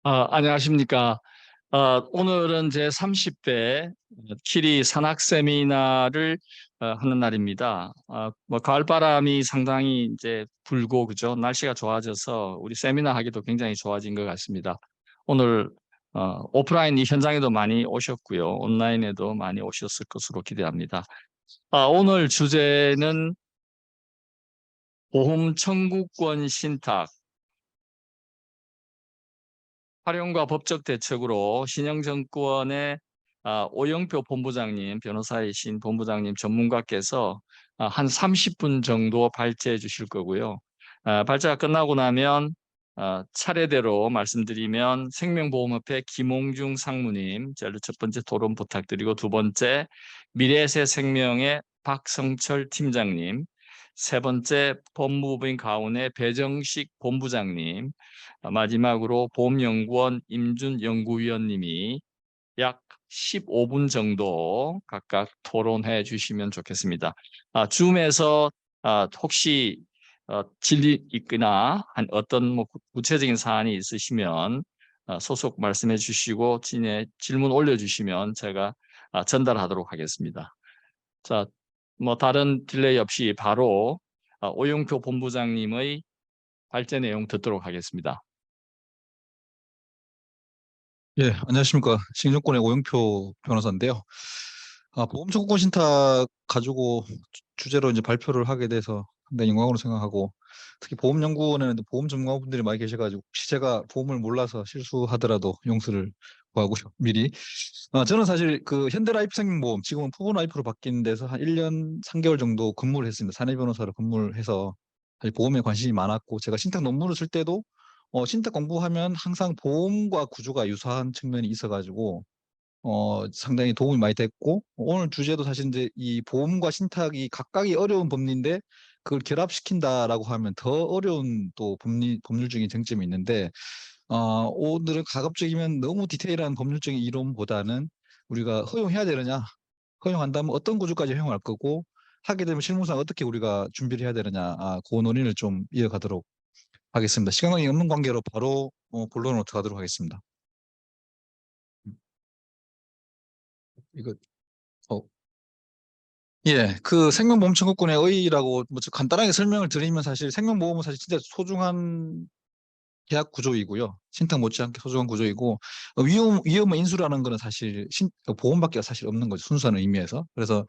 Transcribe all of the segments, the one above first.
안녕하십니까. 오늘은 제 30회 키리 산악 세미나를 하는 날입니다. 뭐 가을바람이 상당히 이제 불고 그죠? 날씨가 좋아져서 우리 세미나 하기도 굉장히 좋아진 것 같습니다. 오늘 오프라인 이 현장에도 많이 오셨고요. 온라인에도 많이 오셨을 것으로 기대합니다. 오늘 주제는 보험 청구권 신탁 활용과 법적 대책으로 신영정권의 오영표 본부장님, 변호사이신 본부장님 전문가께서 한 30분 정도 발제해 주실 거고요. 발제가 끝나고 나면 차례대로 말씀드리면 생명보험협회 김홍중 상무님, 첫 번째 토론 부탁드리고 두 번째 미래에셋생명의 박성철 팀장님, 세 번째 법무부인 가운의 배정식 본부장님, 마지막으로 보험연구원 임준 연구위원님이 약 15분 정도 각각 토론해 주시면 좋겠습니다. 줌에서 혹시 질의 있거나 어떤 뭐 구체적인 사안이 있으시면 소속 말씀해 주시고 질문 올려주시면 제가 전달하도록 하겠습니다. 자, 뭐 다른 딜레이 없이 바로 오영표 본부장님의 발제 내용 듣도록 하겠습니다. 예, 안녕하십니까. 신정권의 오영표 변호사인데요. 보험 청구권 신탁 가지고 주제로 이제 발표를 하게 돼서 상당히 영광으로 생각하고, 특히 보험연구원에는 보험 전문가분들이 많이 계셔가지고 혹시 제가 보험을 몰라서 실수하더라도 용서를 구하고요, 미리. 저는 사실 그 현대라이프 생명보험, 지금은 푸른라이프로 바뀐 데서 한 1년 3개월 정도 근무를 했습니다. 사내 변호사로 근무를 해서 사실 보험에 관심이 많았고, 제가 신탁 논문을 쓸 때도 신탁 공부하면 항상 보험과 구조가 유사한 측면이 있어가지고 상당히 도움이 많이 됐고, 오늘 주제도 사실 이제 이 보험과 신탁이 각각이 어려운 법리인데 그걸 결합시킨다라고 하면 더 어려운 또 법률적인 쟁점이 있는데, 오늘은 가급적이면 너무 디테일한 법률적인 이론보다는 우리가 허용해야 되느냐, 허용한다면 어떤 구조까지 허용할 거고, 하게 되면 실무상 어떻게 우리가 준비를 해야 되느냐, 그 논의를 좀 이어가도록 하겠습니다. 시간이 없는 관계로 바로 본론으로 들어가도록 하겠습니다. 이거 어, 예, 그 생명보험 청구권의 의의라고 뭐 간단하게 설명을 드리면, 사실 생명보험은 사실 진짜 소중한 계약 구조이고요. 신탁 못지않게 소중한 구조이고, 위험의 인수라는 거는 사실 보험밖에 사실 없는 거죠. 순수한 의미에서. 그래서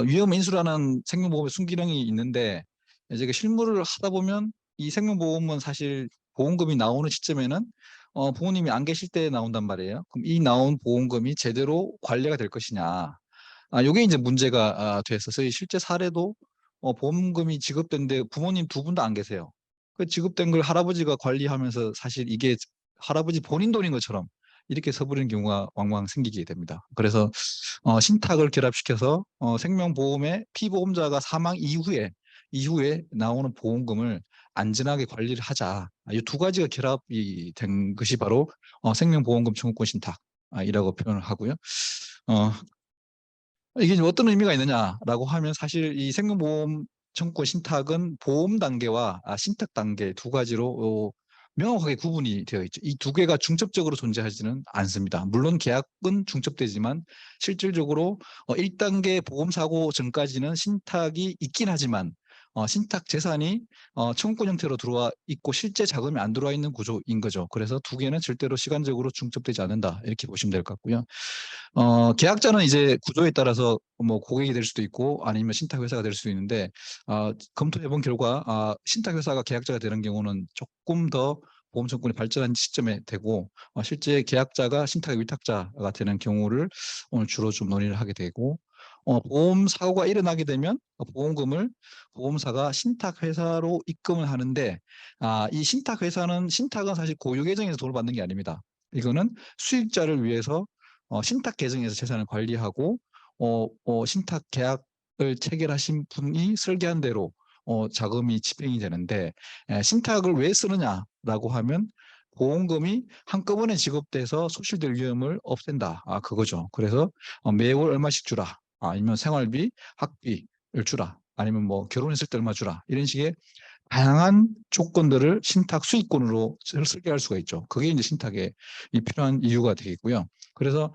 위험의 인수라는 생명보험의 순기능이 있는데, 이제 그 실무를 하다 보면 이 생명보험은 사실 보험금이 나오는 시점에는 부모님이 안 계실 때 나온단 말이에요. 그럼 이 나온 보험금이 제대로 관리가 될 것이냐. 요게 이제 문제가 됐어서 실제 사례도 보험금이 지급된데 부모님 두 분 다 안 계세요. 그 지급된 걸 할아버지가 관리하면서 사실 이게 할아버지 본인 돈인 것처럼 이렇게 서부리는 경우가 왕왕 생기게 됩니다. 그래서 신탁을 결합시켜서 생명보험의 피보험자가 사망 이후에 나오는 보험금을 안전하게 관리를 하자. 이 두 가지가 결합이 된 것이 바로 생명보험금 청구권 신탁이라고 표현을 하고요. 어, 이게 어떤 의미가 있느냐라고 하면, 사실 이 생명보험 청구권 신탁은 보험 단계와 신탁 단계 두 가지로 명확하게 구분이 되어 있죠. 이 두 개가 중첩적으로 존재하지는 않습니다. 물론 계약은 중첩되지만 실질적으로 1단계 보험 사고 전까지는 신탁이 있긴 하지만 신탁 재산이 청구권 형태로 들어와 있고 실제 자금이 안 들어와 있는 구조인 거죠. 그래서 두 개는 절대로 시간적으로 중첩되지 않는다, 이렇게 보시면 될 것 같고요. 계약자는 이제 구조에 따라서 뭐 고객이 될 수도 있고 아니면 신탁회사가 될 수도 있는데, 검토해 본 결과 신탁회사가 계약자가 되는 경우는 조금 더 보험 청구권이 발전한 시점에 되고, 실제 계약자가 신탁의 위탁자가 되는 경우를 오늘 주로 좀 논의를 하게 되고, 보험 사고가 일어나게 되면 보험금을 보험사가 신탁회사로 입금을 하는데, 이 신탁회사는 신탁은 사실 고유 계정에서 돈을 받는 게 아닙니다. 이거는 수익자를 위해서 신탁 계정에서 재산을 관리하고 신탁 계약을 체결하신 분이 설계한 대로 자금이 집행이 되는데, 신탁을 왜 쓰느냐라고 하면 보험금이 한꺼번에 지급돼서 소실될 위험을 없앤다. 그거죠. 그래서 매월 얼마씩 주라. 아니면 생활비, 학비를 주라. 아니면 뭐 결혼했을 때 얼마 주라. 이런 식의 다양한 조건들을 신탁 수익권으로 설계할 수가 있죠. 그게 이제 신탁에 필요한 이유가 되겠고요. 그래서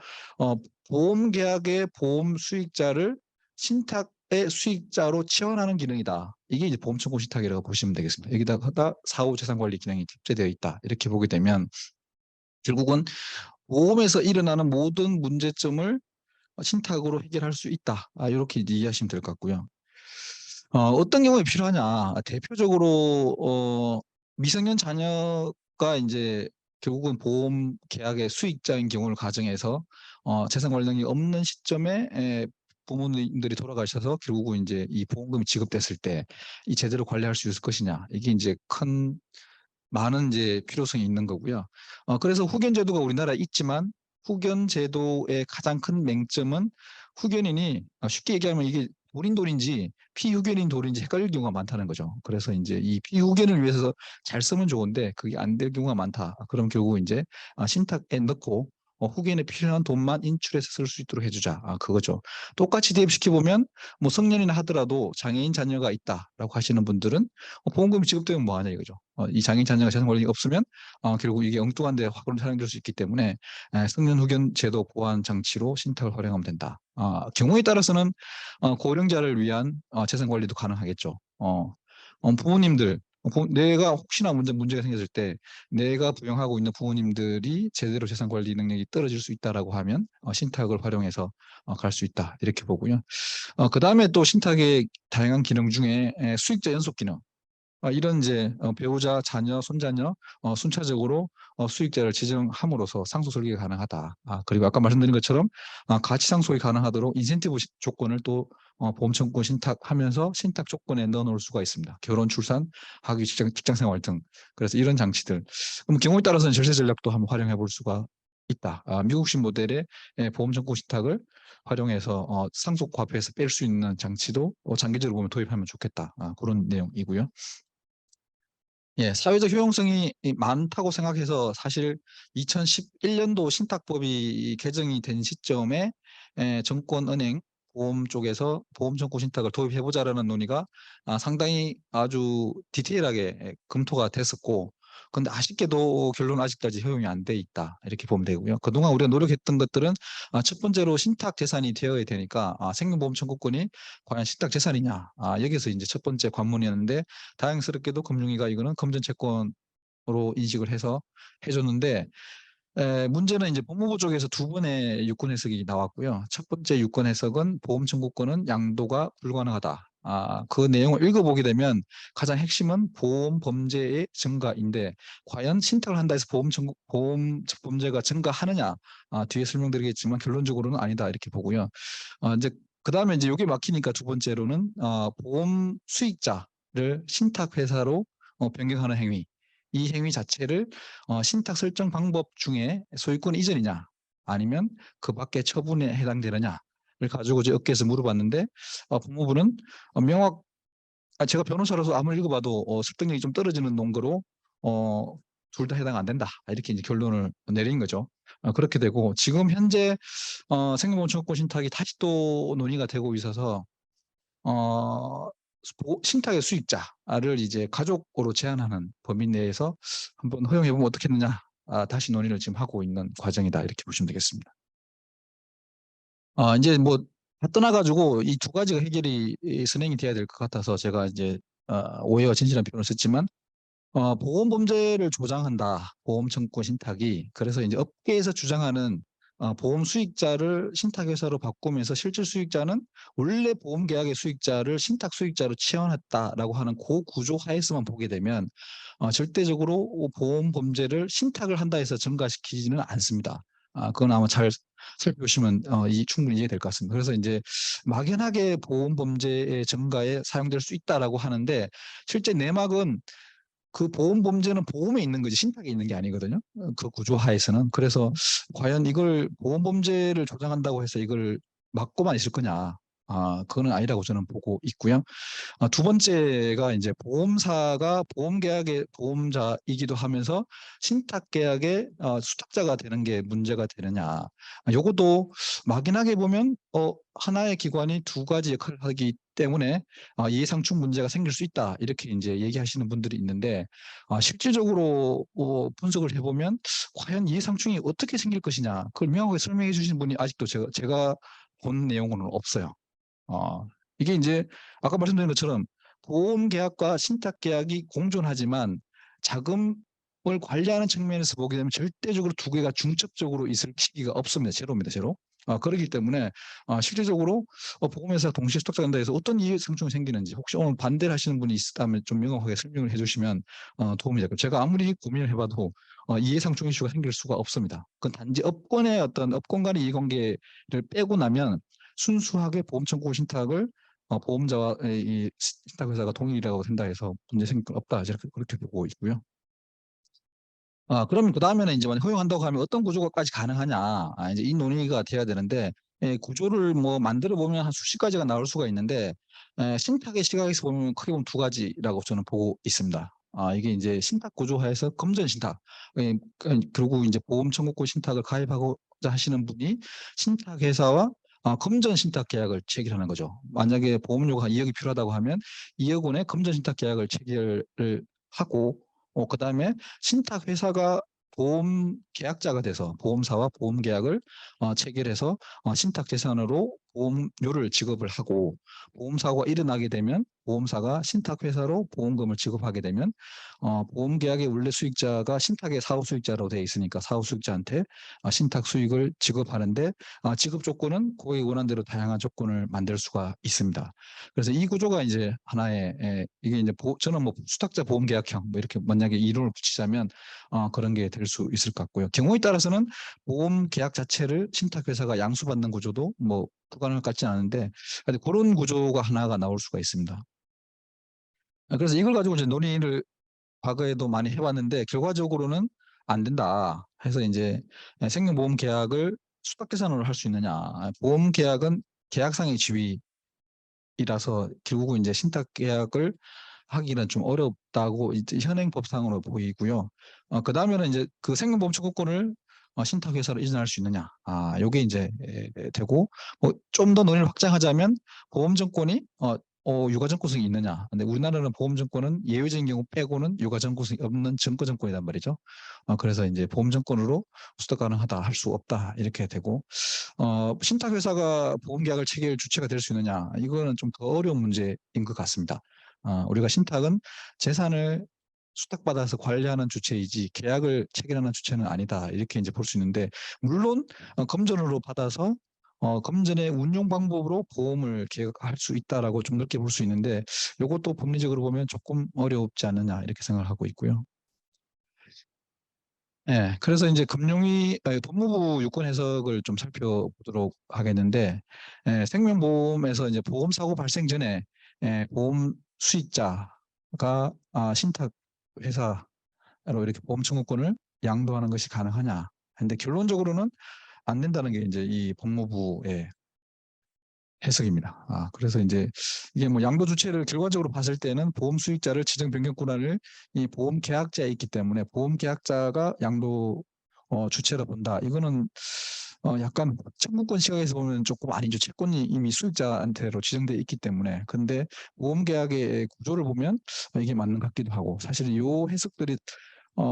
보험 계약의 보험 수익자를 신탁의 수익자로 치환하는 기능이다. 이게 이제 보험 청구 신탁이라고 보시면 되겠습니다. 여기다가 사후 재산 관리 기능이 탑재되어 있다. 이렇게 보게 되면 결국은 보험에서 일어나는 모든 문제점을 신탁으로 해결할 수 있다. 이렇게 이해하시면 될 것 같고요. 어떤 경우에 필요하냐? 대표적으로 미성년 자녀가 이제 결국은 보험 계약의 수익자인 경우를 가정해서 재산 관련이 없는 시점에 부모님들이 돌아가셔서 결국은 이제 이 보험금이 지급됐을 때 이 제대로 관리할 수 있을 것이냐? 이게 이제 큰 많은 이제 필요성이 있는 거고요. 그래서 후견 제도가 우리나라에 있지만 후견 제도의 가장 큰 맹점은 후견인이 쉽게 얘기하면 이게 돌인지 피후견인 돌인지 헷갈릴 경우가 많다는 거죠. 그래서 이제 이 피후견을 위해서 잘 쓰면 좋은데 그게 안 될 경우가 많다. 그럼 결국 이제 신탁에 넣고 후견에 필요한 돈만 인출해서 쓸 수 있도록 해주자. 그거죠. 똑같이 대입시켜 보면 뭐 성년이나 하더라도 장애인 자녀가 있다라고 하시는 분들은 보험금이 지급되면 뭐하냐 이거죠. 이 장애인 자녀가 재산 권리가 없으면 결국 이게 엉뚱한 데 확으로 사용될 수 있기 때문에 성년 후견 제도 보완 장치로 신탁을 활용하면 된다. 경우에 따라서는 고령자를 위한 재산 관리도 가능하겠죠. 부모님들 내가 혹시나 문제가 생겼을 때 내가 부양하고 있는 부모님들이 제대로 재산 관리 능력이 떨어질 수 있다라고 하면 신탁을 활용해서 갈 수 있다 이렇게 보고요. 그 다음에 또 신탁의 다양한 기능 중에 수익자 연속 기능. 이런 이제 배우자, 자녀, 손자녀 순차적으로 수익자를 지정함으로써 상속 설계가 가능하다. 그리고 아까 말씀드린 것처럼 가치 상속이 가능하도록 인센티브 조건을 또 보험 청구 신탁하면서 신탁 조건에 넣어놓을 수가 있습니다. 결혼, 출산, 학위, 직장 생활 등. 그래서 이런 장치들. 그럼 경우에 따라서는 절세 전략도 한번 활용해 볼 수가 있다. 미국식 모델의 보험 청구 신탁을 활용해서 상속 과표에서 뺄 수 있는 장치도 장기적으로 보면 도입하면 좋겠다. 그런 내용이고요. 예, 사회적 효용성이 많다고 생각해서 사실 2011년도 신탁법이 개정이 된 시점에 정권은행 보험 쪽에서 보험 청구 신탁을 도입해보자라는 논의가 상당히 아주 디테일하게 검토가 됐었고, 근데 아쉽게도 결론은 아직까지 효용이 안 돼 있다 이렇게 보면 되고요. 그동안 우리가 노력했던 것들은 첫 번째로 신탁 재산이 되어야 되니까 생명보험 청구권이 과연 신탁 재산이냐, 여기서 이제 첫 번째 관문이었는데 다행스럽게도 금융위가 이거는 금전채권으로 인식을 해서 해줬는데 문제는 이제 법무부 쪽에서 두 번의 유권 해석이 나왔고요. 첫 번째 유권 해석은 보험 청구권은 양도가 불가능하다. 그 내용을 읽어보게 되면 가장 핵심은 보험 범죄의 증가인데 과연 신탁을 한다 해서 보험 범죄가 증가하느냐 뒤에 설명드리겠지만 결론적으로는 아니다 이렇게 보고요. 이제 그다음에 이제 여기 막히니까 두 번째로는 보험 수익자를 신탁 회사로 변경하는 행위. 이 행위 자체를 신탁 설정 방법 중에 소유권 이전이냐 아니면 그 밖에 처분에 해당되느냐를 가지고 이제 업계에서 물어봤는데 법무부는 명확 제가 변호사로서 아무리 읽어봐도 설득력이 좀 떨어지는 논거로 둘 다 해당 안 된다 이렇게 이제 결론을 내린 거죠. 그렇게 되고 지금 현재 생명보험 청구권 신탁이 다시 또 논의가 되고 있어서 신탁의 수익자를 이제 가족으로 제한하는 범위 내에서 한번 허용해보면 어떻겠느냐 다시 논의를 지금 하고 있는 과정이다 이렇게 보시면 되겠습니다. 이제 뭐 다 떠나가지고 이 두 가지가 해결이 선행이 돼야 될 것 같아서 제가 이제 오해와 진실한 표현을 썼지만 보험 범죄를 조장한다. 보험 청구 신탁이. 그래서 이제 업계에서 주장하는 보험 수익자를 신탁회사로 바꾸면서 실질 수익자는 원래 보험 계약의 수익자를 신탁 수익자로 치환했다라고 하는 그 구조 하에서만 보게 되면 절대적으로 보험 범죄를 신탁을 한다 해서 증가시키지는 않습니다. 그건 아마 잘 살펴보시면 충분히 이해될 것 같습니다. 그래서 이제 막연하게 보험 범죄의 증가에 사용될 수 있다라고 하는데 실제 내막은 그 보험 범죄는 보험에 있는 거지 신탁에 있는 게 아니거든요. 그 구조 하에서는. 그래서 과연 이걸 보험 범죄를 조장한다고 해서 이걸 막고만 있을 거냐. 그거는 아니라고 저는 보고 있고요. 두 번째가 이제 보험사가 보험 계약의 보험자이기도 하면서 신탁 계약의 수탁자가 되는 게 문제가 되느냐. 요것도 막연하게 보면 하나의 기관이 두 가지 역할을 하기 때문에 이해상충 문제가 생길 수 있다 이렇게 이제 얘기하시는 분들이 있는데 실질적으로 분석을 해보면 과연 이해상충이 어떻게 생길 것이냐 그걸 명확하게 설명해 주신 분이 아직도 제가 본 내용으로는 없어요. 이게 이제 아까 말씀드린 것처럼 보험 계약과 신탁 계약이 공존하지만 자금을 관리하는 측면에서 보게 되면 절대적으로 두 개가 중첩적으로 있을 시기가 없습니다. 제로입니다. 제로. 그렇기 때문에 실질적으로 보험회사 동시에 수탁자 된다 해서 어떤 이해상충이 생기는지 혹시 오늘 반대를 하시는 분이 있다면 좀 명확하게 설명을 해주시면 도움이 될 거예요. 제가 아무리 고민을 해봐도 이해상충 이슈가 생길 수가 없습니다. 그건 단지 업권의 어떤 업권 간의 이해관계를 빼고 나면 순수하게 보험 청구 신탁을 보험자와 이 신탁회사가 동일이라고 된다 해서 문제 생길 건 없다 그렇게 보고 있고요. 그러면 그 다음에는 이제 만약 허용한다고 하면 어떤 구조가까지 가능하냐 이제 이 논의가 돼야 되는데 구조를 뭐 만들어 보면 한 수십 가지가 나올 수가 있는데 신탁의 시각에서 보면 크게 보면 두 가지라고 저는 보고 있습니다. 이게 이제 신탁 구조화에서 금전 신탁 그리고 이제 보험 청구권 신탁을 가입하고자 하시는 분이 신탁 회사와 금전 신탁 계약을 체결하는 거죠. 만약에 보험료가 2억이 필요하다고 하면 2억 원의 금전 신탁 계약을 체결을 하고 그다음에 신탁 회사가 보험 계약자가 돼서 보험사와 보험 계약을 체결해서 신탁 재산으로 보험료를 지급을 하고 보험 사고가 일어나게 되면 보험사가 신탁 회사로 보험금을 지급하게 되면 보험 계약의 원래 수익자가 신탁의 사후 수익자로 되어 있으니까 사후 수익자한테 신탁 수익을 지급하는데 지급 조건은 고객이 원하는 대로 다양한 조건을 만들 수가 있습니다. 그래서 이 구조가 이제 하나의 이게 이제 저는 뭐 수탁자 보험 계약형 뭐 이렇게 만약에 이름을 붙이자면 그런 게 될 수 있을 것 같고요. 경우에 따라서는 보험 계약 자체를 신탁 회사가 양수받는 구조도 뭐 불가능할 것 같지는 않은데 그런 구조가 하나가 나올 수가 있습니다. 그래서 이걸 가지고 이제 논의를 과거에도 많이 해왔는데 결과적으로는 안 된다 해서 이제 생명보험 계약을 수탁계산으로 할 수 있느냐. 보험 계약은 계약상의 지위이라서 결국은 이제 신탁 계약을 하기는 좀 어렵다고 이제 현행법상으로 보이고요. 그 다음에는 이제 그 생명보험 청구권을 신탁 회사로 이전할 수 있느냐. 요게 이제 되고 좀 더 논의를 확장하자면 보험증권이 유가증권성이 있느냐. 근데 우리나라는 보험증권은 예외적인 경우 빼고는 유가증권성이 없는 증권증권이란 말이죠. 그래서 이제 보험증권으로 수탁 가능하다 할 수 없다 이렇게 되고 신탁회사가 보험계약을 체결 주체가 될 수 있느냐. 이거는 좀 더 어려운 문제인 것 같습니다. 우리가 신탁은 재산을 수탁받아서 관리하는 주체이지 계약을 체결하는 주체는 아니다. 이렇게 이제 볼 수 있는데 물론 금전으로 받아서 금전의 운용 방법으로 보험을 계약할 수 있다라고 좀 넓게 볼 수 있는데 이것도 법리적으로 보면 조금 어렵지 않느냐 이렇게 생각을 하고 있고요. 네, 그래서 이제 법무부 유권 해석을 좀 살펴보도록 하겠는데 생명보험에서 이제 보험 사고 발생 전에 보험 수익자가 신탁 회사로 이렇게 보험 청구권을 양도하는 것이 가능하냐? 근데 결론적으로는 안 된다는 게 이제 이 법무부의 해석입니다. 그래서 이제 이게 뭐 양도 주체를 결과적으로 봤을 때는 보험 수익자를 지정 변경 권한을 이 보험 계약자에 있기 때문에 보험 계약자가 양도 주체로 본다. 이거는 약간 청구권 시각에서 보면 조금 아니죠. 채권이 이미 수익자한테로 지정돼 있기 때문에. 근데 보험 계약의 구조를 보면 이게 맞는 것 같기도 하고 사실은 이 해석들이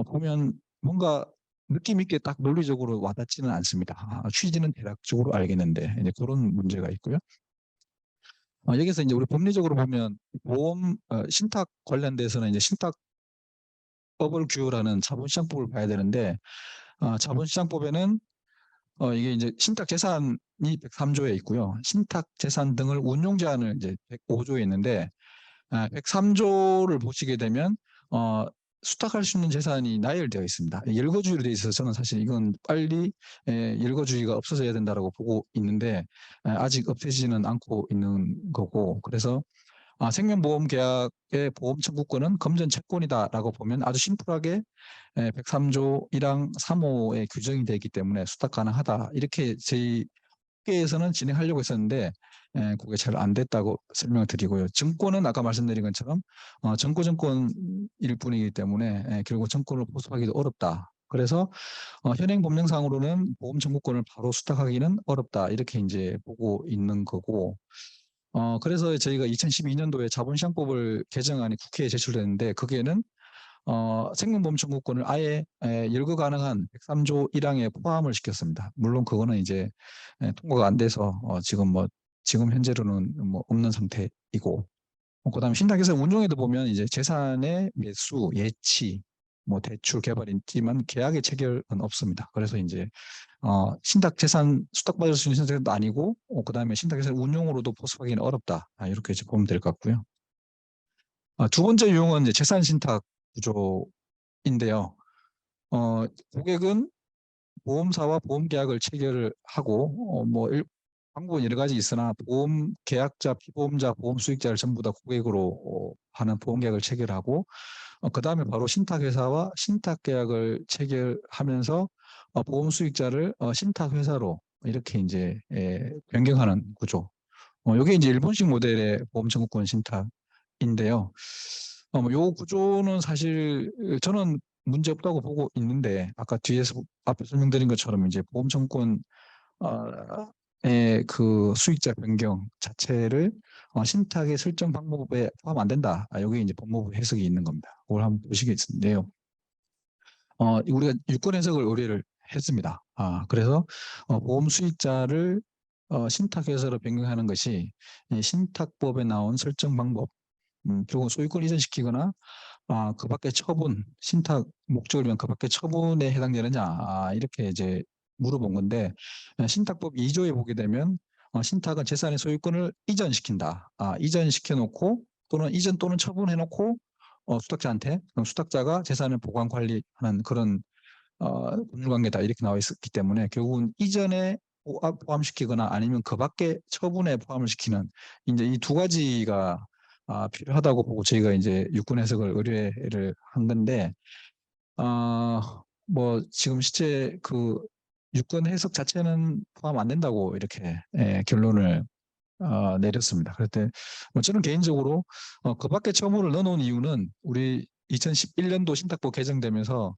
보면 뭔가 느낌 있게 딱 논리적으로 와닿지는 않습니다. 취지는 대략적으로 알겠는데 이제 그런 문제가 있고요. 여기서 이제 우리 법리적으로 보면 보험 신탁 관련돼서는 이제 신탁법을 규율하는 자본시장법을 봐야 되는데 자본시장법에는 이게 이제 신탁 재산이 103조에 있고요. 신탁 재산 등을 운용 제한을 이제 105조에 있는데 103조를 보시게 되면 수탁할 수 있는 재산이 나열되어 있습니다. 열거주의로 되어 있어서 저는 사실 이건 빨리 열거주의가 없어져야 된다고 보고 있는데 아직 없애지는 않고 있는 거고 그래서 생명보험 계약의 보험 청구권은 금전 채권이다라고 보면 아주 심플하게 103조 1항 3호에 규정이 되어 있기 때문에 수탁 가능하다 이렇게 저희 학계에서는 진행하려고 했었는데 그게 잘 안 됐다고 설명을 드리고요. 증권은 아까 말씀드린 것처럼 정보증권일 뿐이기 때문에 결국 증권을 보수하기도 어렵다. 그래서 현행 법령상으로는 보험 청구권을 바로 수탁하기는 어렵다. 이렇게 이제 보고 있는 거고 그래서 저희가 2012년도에 자본시장법을 개정안이 국회에 제출됐는데 거기에는 생명보험 청구권을 아예 열거 가능한 103조 1항에 포함을 시켰습니다. 물론 그거는 이제 통과가 안 돼서 지금 현재로는 뭐 없는 상태이고 그다음에 신탁에서 운용에도 보면 이제 재산의 매수, 예치, 뭐 대출, 개발이 있지만 계약의 체결은 없습니다. 그래서 이제 신탁 재산 수탁받을 수 있는 선택도 아니고 그다음에 신탁 재산 운용으로도 포섭하기는 어렵다. 이렇게 이제 보면 될 것 같고요. 두 번째 유형은 이제 재산 신탁 구조인데요. 고객은 보험사와 보험 계약을 체결을 하고 방법은 여러 가지 있으나 보험 계약자, 피보험자, 보험 수익자를 전부 다 고객으로 하는 보험 계약을 체결하고 그 다음에 바로 신탁회사와 신탁 계약을 체결하면서 보험 수익자를 신탁회사로 이렇게 이제 변경하는 구조. 이게 이제 일본식 모델의 보험 청구권 신탁인데요. 요 구조는 사실 저는 문제 없다고 보고 있는데 아까 뒤에서 앞에 설명드린 것처럼 이제 보험 청구권 그 수익자 변경 자체를 신탁의 설정 방법에 포함 안 된다. 여기 이제 법무부 해석이 있는 겁니다. 그걸 한번 보시겠는데요. 우리가 유권 해석을 의뢰를 했습니다. 그래서 보험 수익자를 신탁회사로 변경하는 것이 신탁법에 나온 설정 방법, 결국 소유권 이전시키거나 그 밖에 처분, 신탁 목적을 위한 그 밖에 처분에 해당되느냐 이렇게 이제 물어본 건데 신탁법 2조에 보게 되면 신탁은 재산의 소유권을 이전시킨다. 이전시켜 놓고 또는 이전 또는 처분해 놓고 수탁자한테 그럼 수탁자가 재산을 보관 관리하는 그런 법률관계다 이렇게 나와 있었기 때문에 결국은 이전에 포함시키거나 아니면 그 밖에 처분에 포함을 시키는 이제 이 두 가지가 필요하다고 보고 저희가 이제 유권 해석을 의뢰를 한 건데 지금 실제 그 유권 해석 자체는 포함 안 된다고 이렇게 결론을 내렸습니다. 그럴 때 저는 개인적으로 그 밖에 처분을 넣어놓은 이유는 우리 2011년도 신탁법 개정되면서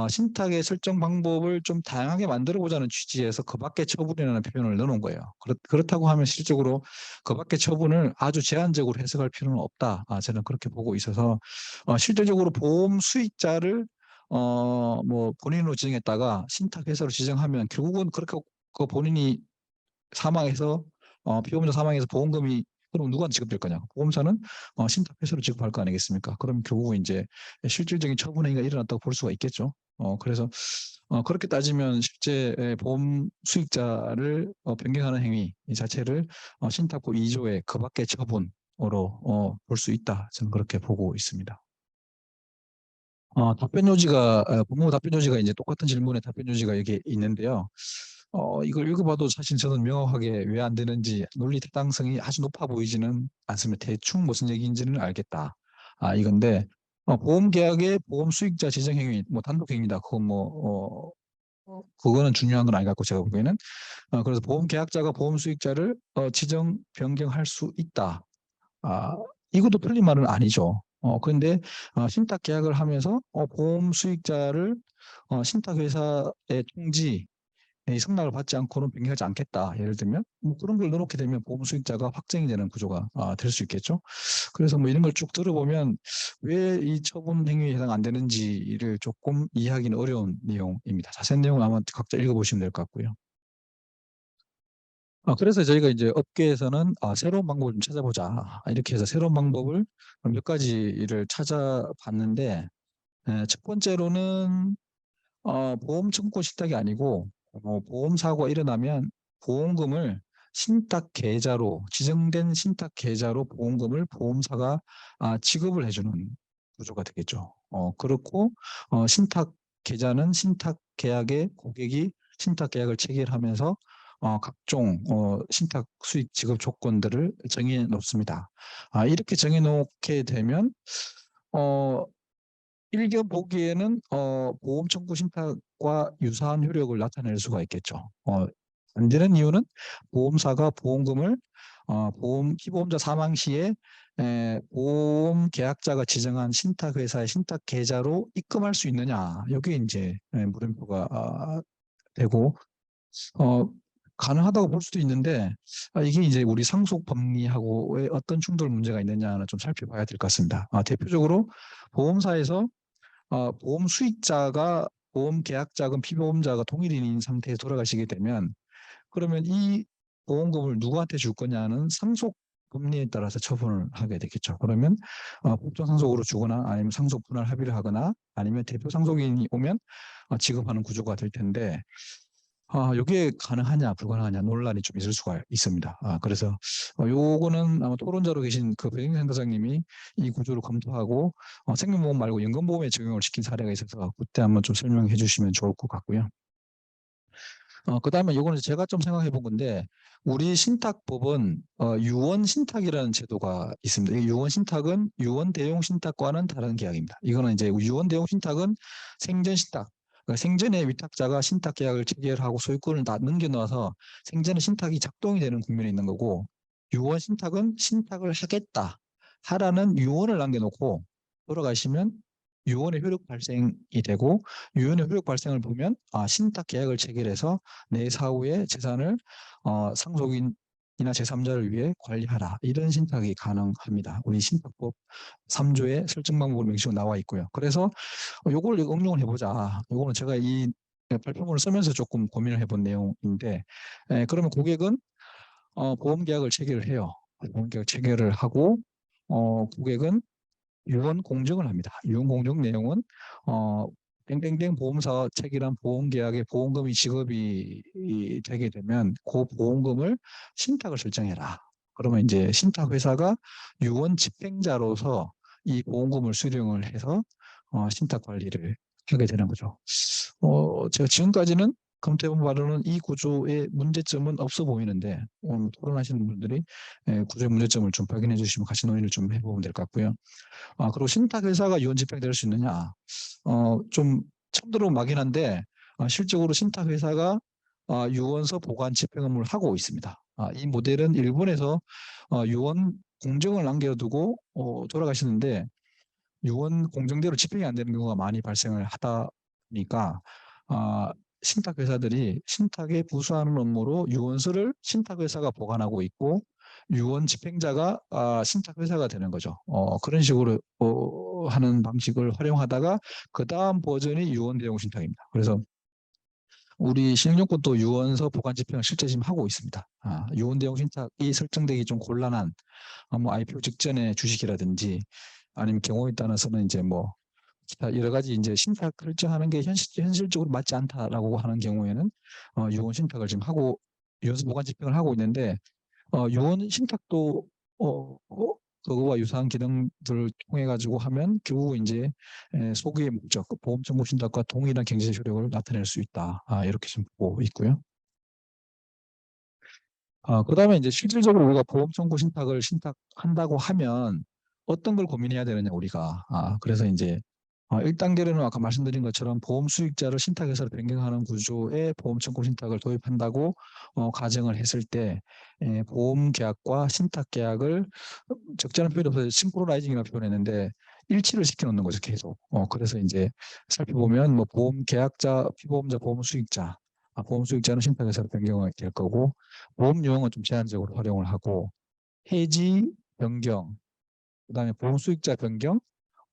신탁의 설정 방법을 좀 다양하게 만들어 보자는 취지에서 그 밖에 처분이라는 표현을 넣어놓은 거예요. 그렇다고 하면 실질적으로 그 밖에 처분을 아주 제한적으로 해석할 필요는 없다. 저는 그렇게 보고 있어서 실질적으로 보험 수익자를 본인으로 지정했다가 신탁회사로 지정하면 결국은 그렇게 그 본인이 사망해서 피보험자 사망해서 보험금이 그럼 누구한테 지급될 거냐? 보험사는 신탁회사로 지급할 거 아니겠습니까? 그럼 결국은 이제 실질적인 처분 행위가 일어났다고 볼 수가 있겠죠. 그래서 그렇게 따지면 실제 보험 수익자를 변경하는 행위 이 자체를 신탁법 2조의 그 밖의 처분으로 볼 수 있다. 저는 그렇게 보고 있습니다. 답변 요지가 법무부 답변 요지가 이제 똑같은 질문에 답변 요지가 여기 있는데요. 이걸 읽어봐도 사실 저는 명확하게 왜 안 되는지 논리 타당성이 아주 높아 보이지는 않습니다. 대충 무슨 얘기인지는 알겠다. 이건데 보험 계약의 보험 수익자 지정 행위 뭐 단독 행위다. 그거는 중요한 건 아닌 것 같고 제가 보기에는 그래서 보험 계약자가 보험 수익자를 지정 변경할 수 있다. 이것도 틀린 말은 아니죠. 그런데 신탁 계약을 하면서 보험 수익자를 신탁회사의 통지 승낙을 받지 않고는 변경하지 않겠다. 예를 들면 뭐 그런 걸 넣어놓게 되면 보험 수익자가 확정이 되는 구조가 될 수 있겠죠. 그래서 뭐 이런 걸 쭉 들어보면 왜 이 처분 행위에 해당 안 되는지를 조금 이해하기는 어려운 내용입니다. 자세한 내용은 아마 각자 읽어보시면 될 것 같고요. 그래서 저희가 이제 업계에서는 새로운 방법을 좀 찾아보자. 이렇게 해서 새로운 방법을 몇 가지를 찾아봤는데, 첫 번째로는 보험 청구 신탁이 아니고 보험 사고가 일어나면 보험금을 신탁 계좌로 지정된 신탁 계좌로 보험금을 보험사가 지급을 해주는 구조가 되겠죠. 그렇고 신탁 계좌는 신탁 계약의 고객이 신탁 계약을 체결하면서 각종 신탁 수익 지급 조건들을 정해 놓습니다. 이렇게 정해 놓게 되면 일견 보기에는 보험 청구 신탁과 유사한 효력을 나타낼 수가 있겠죠. 안 되는 이유는 보험사가 보험금을 피보험자 사망 시에 보험 계약자가 지정한 신탁회사의 신탁 계좌로 입금할 수 있느냐. 여기에 이제 물음표가 되고 가능하다고 볼 수도 있는데 이게 이제 우리 상속 법리하고의 어떤 충돌 문제가 있느냐는 좀 살펴봐야 될 것 같습니다. 대표적으로 보험사에서 보험 수익자가 보험 계약자금 피보험자가 동일인인 상태에 돌아가시게 되면 그러면 이 보험금을 누구한테 줄 거냐는 상속 법리에 따라서 처분을 하게 되겠죠. 그러면 법정 상속으로 주거나 아니면 상속 분할 합의를 하거나 아니면 대표 상속인이 오면 지급하는 구조가 될 텐데 이게 가능하냐 불가능하냐 논란이 좀 있을 수가 있습니다. 그래서 요거는 아마 토론자로 계신 그 배경생 센터장님이 이 구조를 검토하고 생명보험 말고 연금보험에 적용을 시킨 사례가 있어서 그때 한번 좀 설명해 주시면 좋을 것 같고요. 그다음에 요거는 제가 좀 생각해 본 건데 우리 신탁법은 유언 신탁이라는 제도가 있습니다. 이 유언 신탁은 유언 대용 신탁과는 다른 계약입니다. 이거는 이제 유언 대용 신탁은 생전 신탁, 그러니까 생전에 위탁자가 신탁 계약을 체결하고 소유권을 다 넘겨놓아서 생전에 신탁이 작동이 되는 국면에 있는 거고 유언 신탁은 신탁을 하겠다 하라는 유언을 남겨놓고 돌아가시면 유언의 효력 발생이 되고 유언의 효력 발생을 보면 신탁 계약을 체결해서 내 사후의 재산을 상속인이나 제3자를 위해 관리하라. 이런 신탁이 가능합니다. 우리 신탁법 3조에 설정 방법으로 명시로 나와 있고요. 그래서 요걸 응용을 해보자. 요거는 제가 이 발표문을 쓰면서 조금 고민을 해본 내용인데 그러면 고객은 보험 계약을 체결을 해요. 보험 계약 체결을 하고 고객은 유언 공증을 합니다. 유언 공증 내용은 땡땡땡 보험사 체결한 보험계약에 보험금이 지급이 되게 되면 그 보험금을 신탁을 설정해라. 그러면 이제 신탁회사가 유언 집행자로서 이 보험금을 수령을 해서 신탁 관리를 하게 되는 거죠. 제가 지금까지는 검토해본 바로는 이 구조의 문제점은 없어 보이는데 오늘 토론하시는 분들이 구조의 문제점을 좀 발견해 주시면 같이 논의를 좀 해보면 될 것 같고요. 그리고 신탁회사가 유언 집행될 수 있느냐? 좀 처음 들어본 말이긴 한데 실적으로 신탁회사가 유언서 보관 집행 업무를 하고 있습니다. 이 모델은 일본에서 유언 공증을 남겨두고 돌아가시는데 유언 공증대로 집행이 안 되는 경우가 많이 발생을 하다 보니까 신탁회사들이 신탁에 부수하는 업무로 유언서를 신탁회사가 보관하고 있고 유언 집행자가 신탁회사가 되는 거죠. 그런 식으로 하는 방식을 활용하다가 그 다음 버전이 유언 대용 신탁입니다. 그래서 우리 신용정권도 유언서 보관 집행을 실제 지금 하고 있습니다. 유언 대용 신탁이 설정되기 좀 곤란한 뭐 IPO 직전에 주식이라든지 아니면 경우에 따라서는 이제 뭐 기타 여러 가지 이제 신탁 설정하는 게 현실적으로 맞지 않다라고 하는 경우에는 유언 신탁을 지금 하고 유언서 보관 집행을 하고 있는데 유언 신탁도 그거와 유사한 기능들을 통해 가지고 하면 결국 이제 소기의 목적, 보험 청구 신탁과 동일한 경제 효력을 나타낼 수 있다. 이렇게 좀 보고 있고요. 그다음에 이제 실질적으로 우리가 보험 청구 신탁을 신탁한다고 하면 어떤 걸 고민해야 되느냐 우리가. 그래서 이제 1단계로는 아까 말씀드린 것처럼 보험 수익자를 신탁회사로 변경하는 구조의 보험 청구 신탁을 도입한다고 가정을 했을 때 보험 계약과 신탁 계약을 적절한 표현이 없어서 싱크로나이징이라고 표현했는데 일치를 시켜놓는 거죠 계속. 그래서 이제 살펴보면 뭐 보험 계약자, 피보험자, 보험 수익자, 보험 수익자는 신탁회사로 변경이 될 거고 보험 유형은 좀 제한적으로 활용을 하고 해지 변경, 그다음에 보험 수익자 변경,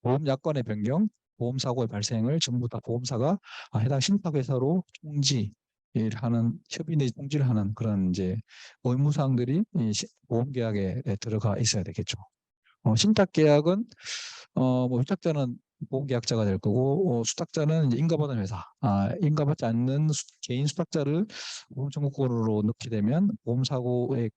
보험 약관의 변경, 보험 사고의 발생을 전부 다 보험사가 해당 신탁회사로 통지하는 협의 내지 통지를 하는 그런 이제 의무 사항들이 보험 계약에 들어가 있어야 되겠죠. 신탁 계약은 뭐 위탁자는 보험 계약자가 될 거고 수탁자는 이제 인가받은 회사, 인가받지 않는 개인 수탁자를 보험 청구권으로 넣게 되면 보험 사고의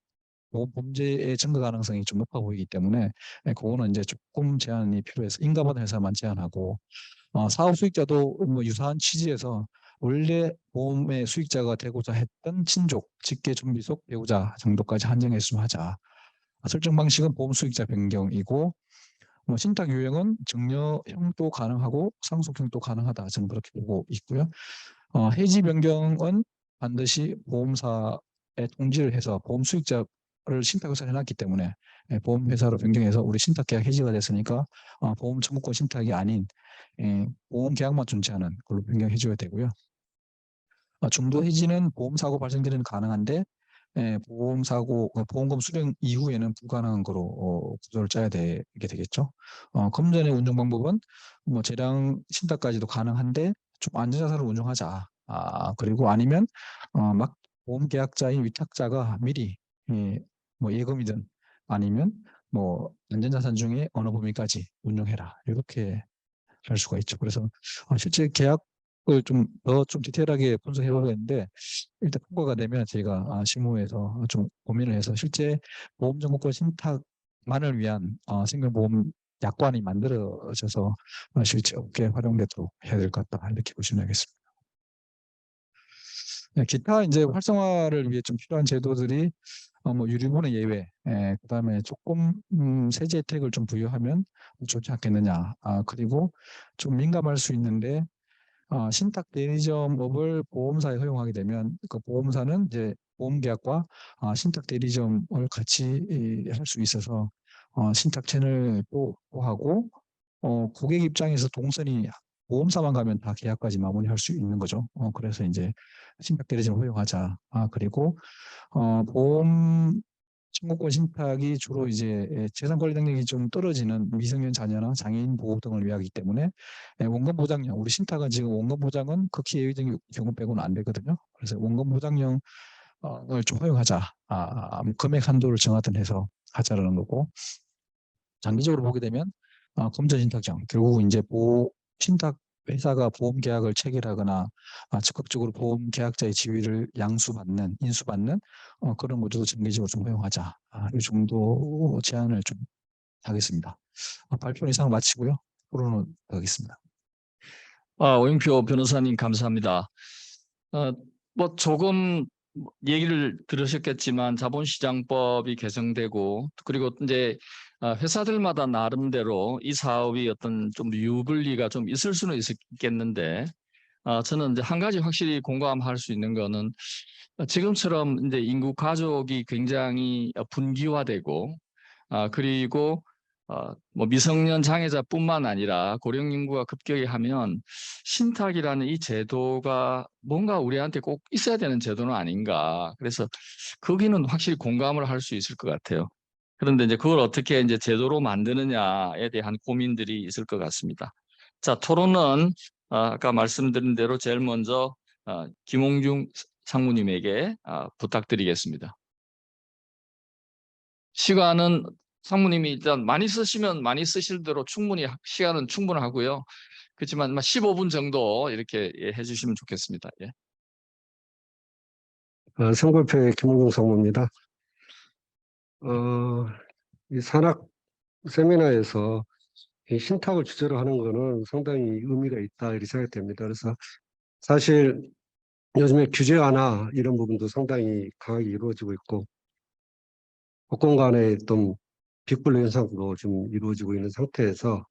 보험 범죄의 증가 가능성이 좀 높아 보이기 때문에 그거는 이제 조금 제한이 필요해서 인가받은 회사만 제한하고 사업 수익자도 뭐 유사한 취지에서 원래 보험의 수익자가 되고자 했던 친족, 직계 존비속 배우자 정도까지 한정했으면 하자. 설정 방식은 보험 수익자 변경이고 뭐 신탁 유형은 증여형도 가능하고 상속형도 가능하다. 저는 그렇게 보고 있고요. 해지 변경은 반드시 보험사에 통지를 해서 보험 수익자를 신탁회사에 해놨기 때문에 보험회사로 변경해서 우리 신탁계약 해지가 됐으니까 보험 청구권 신탁이 아닌 보험 계약만 존재하는 걸로 변경해 줘야 되고요. 중도 해지는 보험 사고 발생 전에는 가능한데 보험금 수령 이후에는 불가능한 거로 구조를 짜야 되게 되겠죠. 금전의 운용 방법은 뭐 재량 신탁까지도 가능한데 좀 안전자산을 운용하자. 그리고 아니면 막 보험 계약자인 위탁자가 미리 뭐 예금이든 아니면 뭐 안전자산 중에 어느 범위까지 운용해라. 이렇게 할 수가 있죠. 그래서 실제 계약을 좀 디테일하게 분석해 보겠는데 일단 통과가 되면 저희가 실무에서 좀 고민을 해서 실제 보험정보권 신탁만을 위한 생명보험 약관이 만들어져서 실제 업계에 활용되도록 해야 될 것 같다 이렇게 보시면 되겠습니다. 기타 이제 활성화를 위해 좀 필요한 제도들이 뭐 유류분의 예외, 그다음에 조금 세제 혜택을 좀 부여하면 좋지 않겠느냐. 그리고 좀 민감할 수 있는데 신탁 대리점업을 보험사에 허용하게 되면 그 보험사는 이제 보험계약과 신탁 대리점을 같이 할 수 있어서 신탁 채널도 하고 고객 입장에서 동선이 보험사만 가면 다 계약까지 마무리할 수 있는 거죠. 그래서 이제 신탁 대리점 허용하자. 그리고 보험 청구권 신탁이 주로 이제 재산 권리 능력이 좀 떨어지는 미성년 자녀나 장애인 보호 등을 위하기 때문에 원금 보장형 우리 신탁은 지금 원금 보장은 극히 예외적인 경우 빼고는 안 되거든요. 그래서 원금 보장형을 좀 허용하자. 뭐 금액 한도를 정하든 해서 하자라는 거고 장기적으로 보게 되면 금전 신탁형 결국 이제 신탁 회사가 보험 계약을 체결하거나 적극적으로 보험 계약자의 지위를 인수받는 그런 구조도 정기적으로 좀 허용하자. 이 정도 제안을 좀 하겠습니다. 발표는 이상 마치고요. 토론은 하겠습니다. 오영표 변호사님 감사합니다. 뭐 조금 얘기를 들으셨겠지만 자본시장법이 개정되고 그리고 이제 회사들마다 나름대로 이 사업이 어떤 좀 유불리가 좀 있을 수는 있겠는데 저는 이제 한 가지 확실히 공감할 수 있는 거는 지금처럼 이제 인구 가족이 굉장히 분기화되고 그리고 뭐 미성년 장애자뿐만 아니라 고령 인구가 급격히 하면 신탁이라는 이 제도가 뭔가 우리한테 꼭 있어야 되는 제도는 아닌가. 그래서 거기는 확실히 공감을 할 수 있을 것 같아요. 그런데 이제 그걸 어떻게 이제 제도로 만드느냐에 대한 고민들이 있을 것 같습니다. 자, 토론은 아까 말씀드린 대로 제일 먼저 김홍중 상무님에게 부탁드리겠습니다. 시간은 상무님이 일단 많이 쓰시면 많이 쓰실 대로 충분히 시간은 충분하고요. 그렇지만 15분 정도 이렇게 해주시면 좋겠습니다. 예. 성골표의 김웅중 상무입니다. 이 산학 세미나에서 이 신탁을 주제로 하는 것은 상당히 의미가 있다 이렇게 생각됩니다. 그래서 사실 요즘에 규제 완화 이런 부분도 상당히 강하게 이루어지고 있고 법권 간의 좀 빅불 현상도 좀 이루어지고 있는 상태에서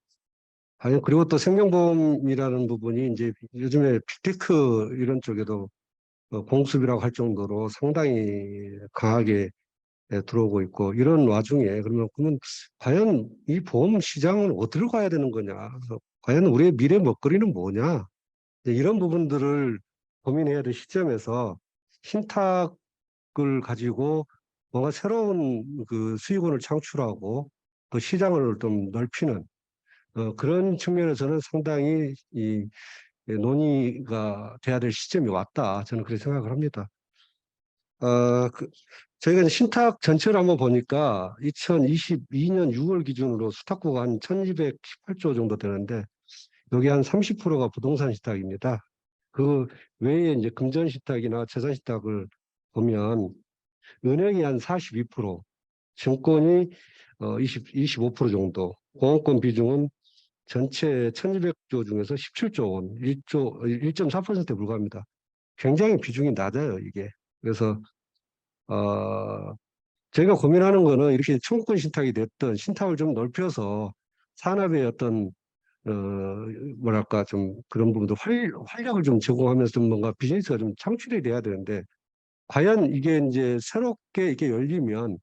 그리고 또 생명보험이라는 부분이 이제 요즘에 빅테크 이런 쪽에도 공습이라고 할 정도로 상당히 강하게 들어오고 있고 이런 와중에 그러면 과연 이 보험 시장은 어디로 가야 되는 거냐? 그래서 과연 우리의 미래 먹거리는 뭐냐? 이런 부분들을 고민해야 될 시점에서 신탁을 가지고 뭔가 새로운 그 수익원을 창출하고 그 시장을 좀 넓히는 그런 측면에서는 상당히 이 논의가 돼야 될 시점이 왔다. 저는 그렇게 생각을 합니다. 저희가 이제 신탁 전체를 한번 보니까 2022년 6월 기준으로 수탁구가 한 1218조 정도 되는데 여기 한 30%가 부동산 신탁입니다. 그 외에 이제 금전 신탁이나 재산 신탁을 보면 은행이 한 42%, 증권이 25% 정도, 공업권 비중은 전체 1200조 중에서 17조 원, 1.4%에 불과합니다. 굉장히 비중이 낮아요, 이게. 그래서 저희가 고민하는 거는 이렇게 청구권 신탁이 됐든 신탁을 좀 넓혀서 산업의 어떤 뭐랄까 좀 그런 부분도 활력을 좀 제공하면서 좀 뭔가 비즈니스가 좀 창출이 돼야 되는데 과연 이게 이제 새롭게 이렇게 열리면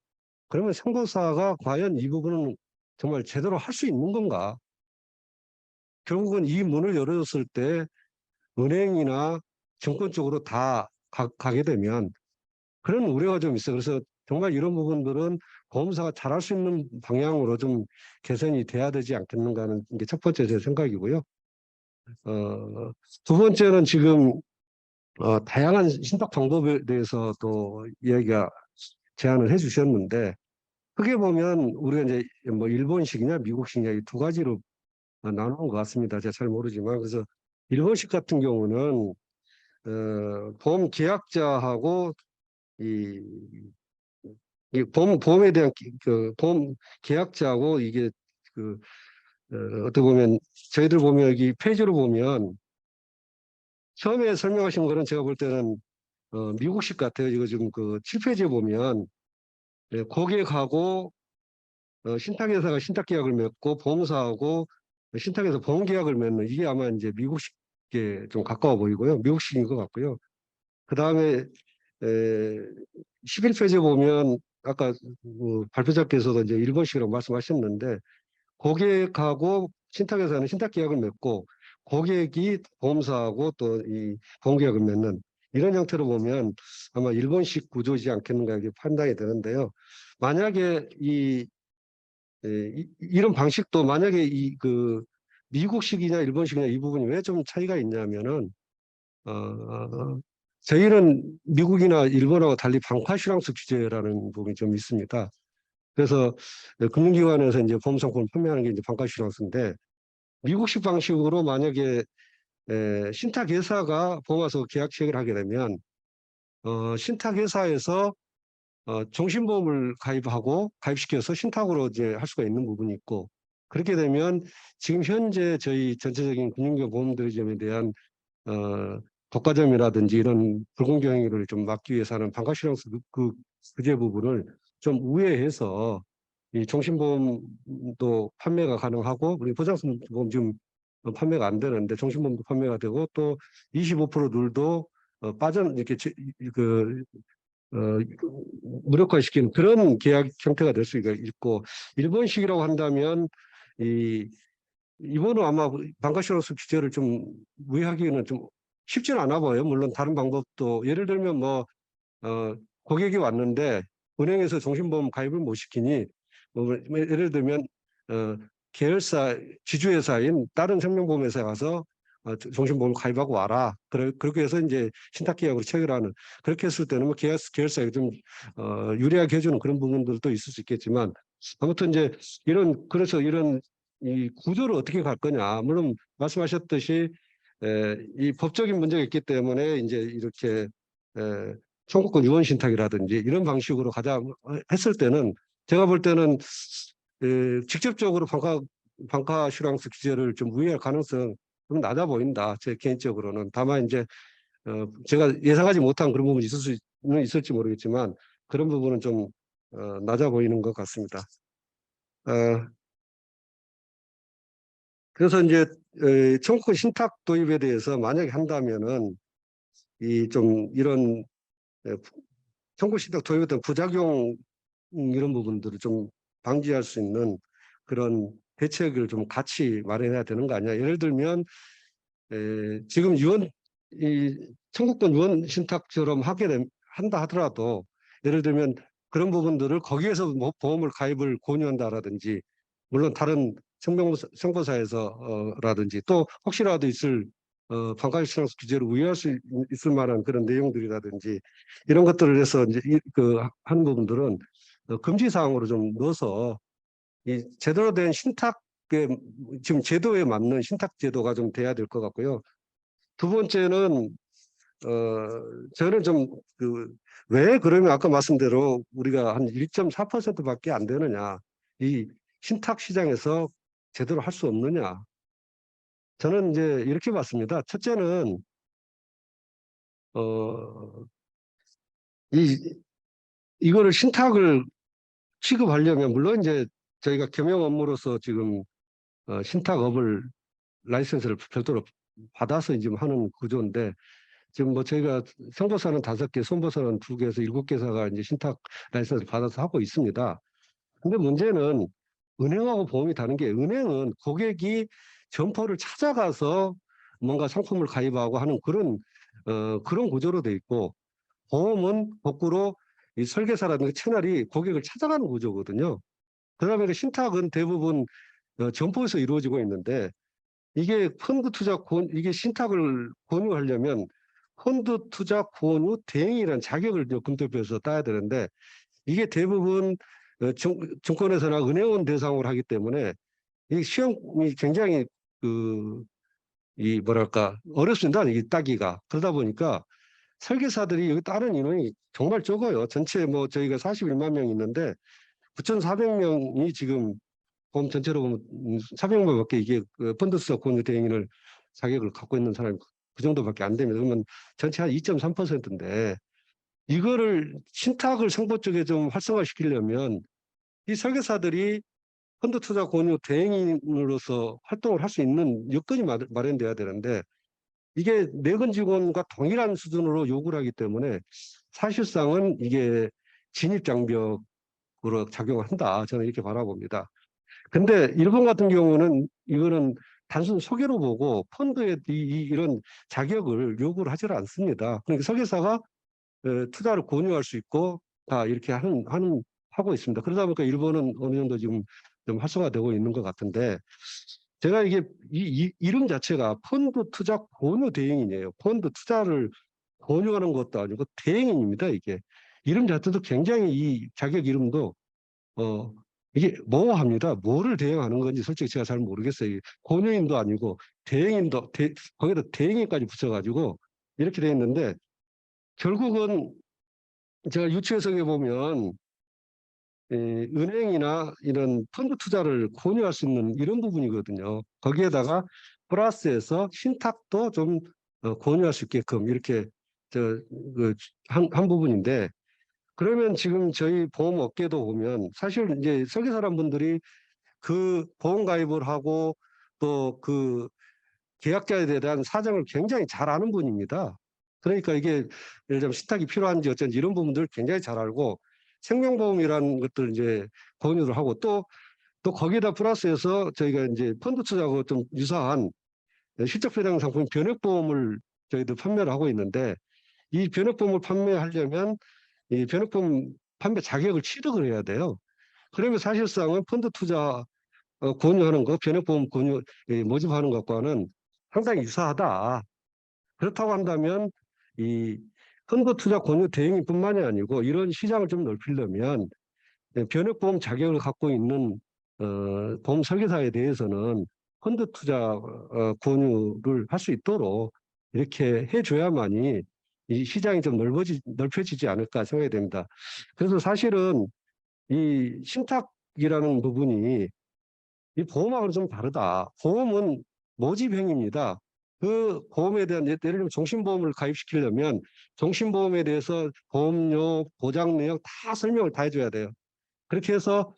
그러면 선거사가 과연 이 부분은 정말 제대로 할 수 있는 건가? 결국은 이 문을 열어줬을 때 은행이나 증권 쪽으로 다 가게 되면 그런 우려가 좀 있어요. 그래서 정말 이런 부분들은 보험사가 잘할 수 있는 방향으로 좀 개선이 돼야 되지 않겠는가 하는 게 첫 번째 제 생각이고요. 두 번째는 지금 다양한 신탁 방법에 대해서 또 이야기가 제안을 해주셨는데 크게 보면 우리가 이제 뭐 일본식이냐 미국식이냐 이 두 가지로 나누는 것 같습니다. 제가 잘 모르지만 그래서 일본식 같은 경우는 보험 계약자하고 이, 보험에 대한 그 보험 계약자하고 이게 그 어떻게 보면 저희들 보면 여기 페이지로 보면 처음에 설명하신 거는 제가 볼 때는 미국식 같아요. 이거 지금 그 7페이지에 보면 고객하고 신탁회사가 신탁계약을 맺고 보험사하고 신탁에서 보험계약을 맺는 이게 아마 이제 미국식에 좀 가까워 보이고요. 미국식인 것 같고요. 그 다음에 11페이지에 보면 아까 발표자께서도 이제 일본식이라고 말씀하셨는데 고객하고 신탁회사는 신탁계약을 맺고 고객이 보험사하고 또 이 보험계약을 맺는 이런 형태로 보면 아마 일본식 구조이지 않겠는가 이렇게 판단이 되는데요. 만약에 이런 방식도 만약에 미국식이냐 일본식이냐 이 부분이 왜 좀 차이가 있냐면은 저희는 미국이나 일본하고 달리 방카슈랑스 규제라는 부분이 좀 있습니다. 그래서 금융기관에서 이제 보험상품을 판매하는 게 이제 방카슈랑스인데 미국식 방식으로 만약에 신탁회사가 보험사와 계약 체결을 하게 되면 신탁회사에서 종신보험을 가입시켜서 신탁으로 이제 할 수가 있는 부분이 있고 그렇게 되면 지금 현재 저희 전체적인 금융기관 보험들점에 대한 독과점이라든지 이런 불공정 행위를 좀 막기 위해서 하는 방카슈랑스 그 규제 부분을 좀 우회해서 이 종신보험도 판매가 가능하고 우리 보장보험 지금 판매가 안 되는데 종신보험도 판매가 되고 또 25% 룰도 이렇게 무력화시키는 그런 계약 형태가 될 수가 있고 일본식이라고 한다면 이번은 아마 방카슈랑스 규제를 좀 우회하기는 좀 쉽지는 않아 보여요. 물론 다른 방법도 예를 들면 뭐 고객이 왔는데 은행에서 종신보험 가입을 못 시키니 뭐 예를 들면 계열사 지주회사인 다른 생명보험회사에 가서 종신보험을 가입하고 와라. 그렇게 해서 이제 신탁계약으로 체결하는 그렇게 했을 때는 뭐 계열사에 좀 유리하게 해주는 그런 부분들도 있을 수 있겠지만 아무튼 이제 그래서 이런 이 구조를 어떻게 갈 거냐. 물론 말씀하셨듯이 이 법적인 문제가 있기 때문에 이제 이렇게 청구권 유언 신탁이라든지 이런 방식으로 가자 했을 때는 제가 볼 때는 직접적으로 방카슈랑스 규제를 좀 우회할 가능성 좀 낮아 보인다. 제 개인적으로는. 다만 이제 제가 예상하지 못한 그런 부분이 있을지 모르겠지만 그런 부분은 좀 낮아 보이는 것 같습니다. 그래서 이제 청구권 신탁 도입에 대해서 만약에 한다면은 이런 청구권 신탁 도입에 대한 부작용 이런 부분들을 좀 방지할 수 있는 그런 대책을 좀 같이 마련해야 되는 거 아니야. 예를 들면 지금 청구권 유언 신탁처럼 한다 하더라도 예를 들면 그런 부분들을 거기에서 뭐 보험을 가입을 권유한다라든지 물론 다른 생보사에서라든지 또 혹시라도 있을 방카슈랑스 규제를 우회할 수 있을 만한 그런 내용들이라든지 이런 것들을 해서 이제 하는 부분들은 금지 사항으로 좀 넣어서 이 제대로 된 신탁의 지금 제도에 맞는 신탁 제도가 좀 돼야 될 것 같고요. 두 번째는 저는 좀 왜 그러면 아까 말씀대로 우리가 한 1.4%밖에 안 되느냐 이 신탁 시장에서 제대로 할 수 없느냐 저는 이제 이렇게 봤습니다. 첫째는 이거를 신탁을 취급하려면 물론 이제 저희가 경영 업무로서 지금 신탁업을 라이센스를 별도로 받아서 지금 하는 구조인데 지금 뭐 저희가 생보사는 5개, 손보사는 2개에서 7개사가 이제 신탁 라이센스를 받아서 하고 있습니다. 근데 문제는 은행하고 보험이 다른 게 은행은 고객이 점포를 찾아가서 뭔가 상품을 가입하고 하는 그런 그런 구조로 돼 있고, 보험은 거꾸로 이 설계사라든가 채널이 고객을 찾아가는 구조거든요. 그다음에 신탁은 대부분 점포에서 이루어지고 있는데, 이게 펀드 투자 이게 신탁을 권유하려면 펀드 투자 권유 대행이라는 자격을 금토표에서 따야 되는데, 이게 대부분 증권회사나 은행원 대상으로 하기 때문에 이 시험이 굉장히 이 뭐랄까 어렵습니다. 이게 따기가. 그러다 보니까 설계사들이 여기 따른 인원이 정말 적어요. 전체 뭐 저희가 41만 명 있는데 9,400명이 지금 보험 전체로 보면 400명밖에 이게 펀드 투자 권유 대행인을 자격을 갖고 있는 사람이 그 정도밖에 안 됩니다. 그러면 전체 한 2.3%인데, 이거를 신탁을 상보 쪽에 좀 활성화시키려면 이 설계사들이 펀드 투자 권유 대행인으로서 활동을 할 수 있는 여건이 마련돼야 되는데, 이게 내근 직원과 동일한 수준으로 요구를 하기 때문에 사실상은 이게 진입 장벽으로 작용을 한다. 저는 이렇게 바라봅니다. 근데 일본 같은 경우는 이거는 단순 소개로 보고 펀드에 이런 자격을 요구를 하지 않습니다. 그러니까 설계사가 투자를 권유할 수 있고 다 이렇게 하고 있습니다. 그러다 보니까 일본은 어느 정도 지금 좀 활성화되고 있는 것 같은데, 제가 이게 이름 자체가 펀드 투자 권유 대행인이에요. 펀드 투자를 권유하는 것도 아니고 대행인입니다. 이게 이름 자체도 굉장히 이 자격 이름도 이게 모호합니다. 뭐를 대행하는 건지 솔직히 제가 잘 모르겠어요. 권유인도 아니고 대행인도 거기다 대행인까지 붙여가지고 이렇게 돼 있는데, 결국은 제가 유추해석해 보면 은행이나 이런 펀드 투자를 권유할 수 있는 이런 부분이거든요. 거기에다가 플러스해서 신탁도 좀 권유할 수 있게끔 이렇게 한 부분인데, 그러면 지금 저희 보험업계도 보면 사실 이제 설계사람분들이 그 보험 가입을 하고 또 그 계약자에 대한 사정을 굉장히 잘 아는 분입니다. 그러니까 이게 예를 들면 신탁이 필요한지 어쩐지 이런 부분들을 굉장히 잘 알고, 생명보험이라는 것들 이제 권유를 하고, 또 거기다 플러스해서 저희가 이제 펀드 투자하고 좀 유사한 실적 배당 상품 변액보험을 저희도 판매를 하고 있는데, 이 변액보험을 판매하려면 이 변액보험 판매 자격을 취득을 해야 돼요. 그러면 사실상은 펀드 투자 권유하는 거, 변액보험 권유 모집하는 것과는 상당히 유사하다. 그렇다고 한다면 이 펀드 투자 권유 대행뿐만이 아니고 이런 시장을 좀 넓히려면 변액보험 자격을 갖고 있는 보험 설계사에 대해서는 펀드 투자 권유를 할 수 있도록 이렇게 해줘야만이 이 시장이 좀 넓혀지지 않을까 생각이 됩니다. 그래서 사실은 이 신탁이라는 부분이 이 보험하고는 좀 다르다. 보험은 모집행위입니다. 그 보험에 대한 예를 들면 종신보험을 가입시키려면 종신보험에 대해서 보험료, 보장 내역 다 설명을 다 해줘야 돼요. 그렇게 해서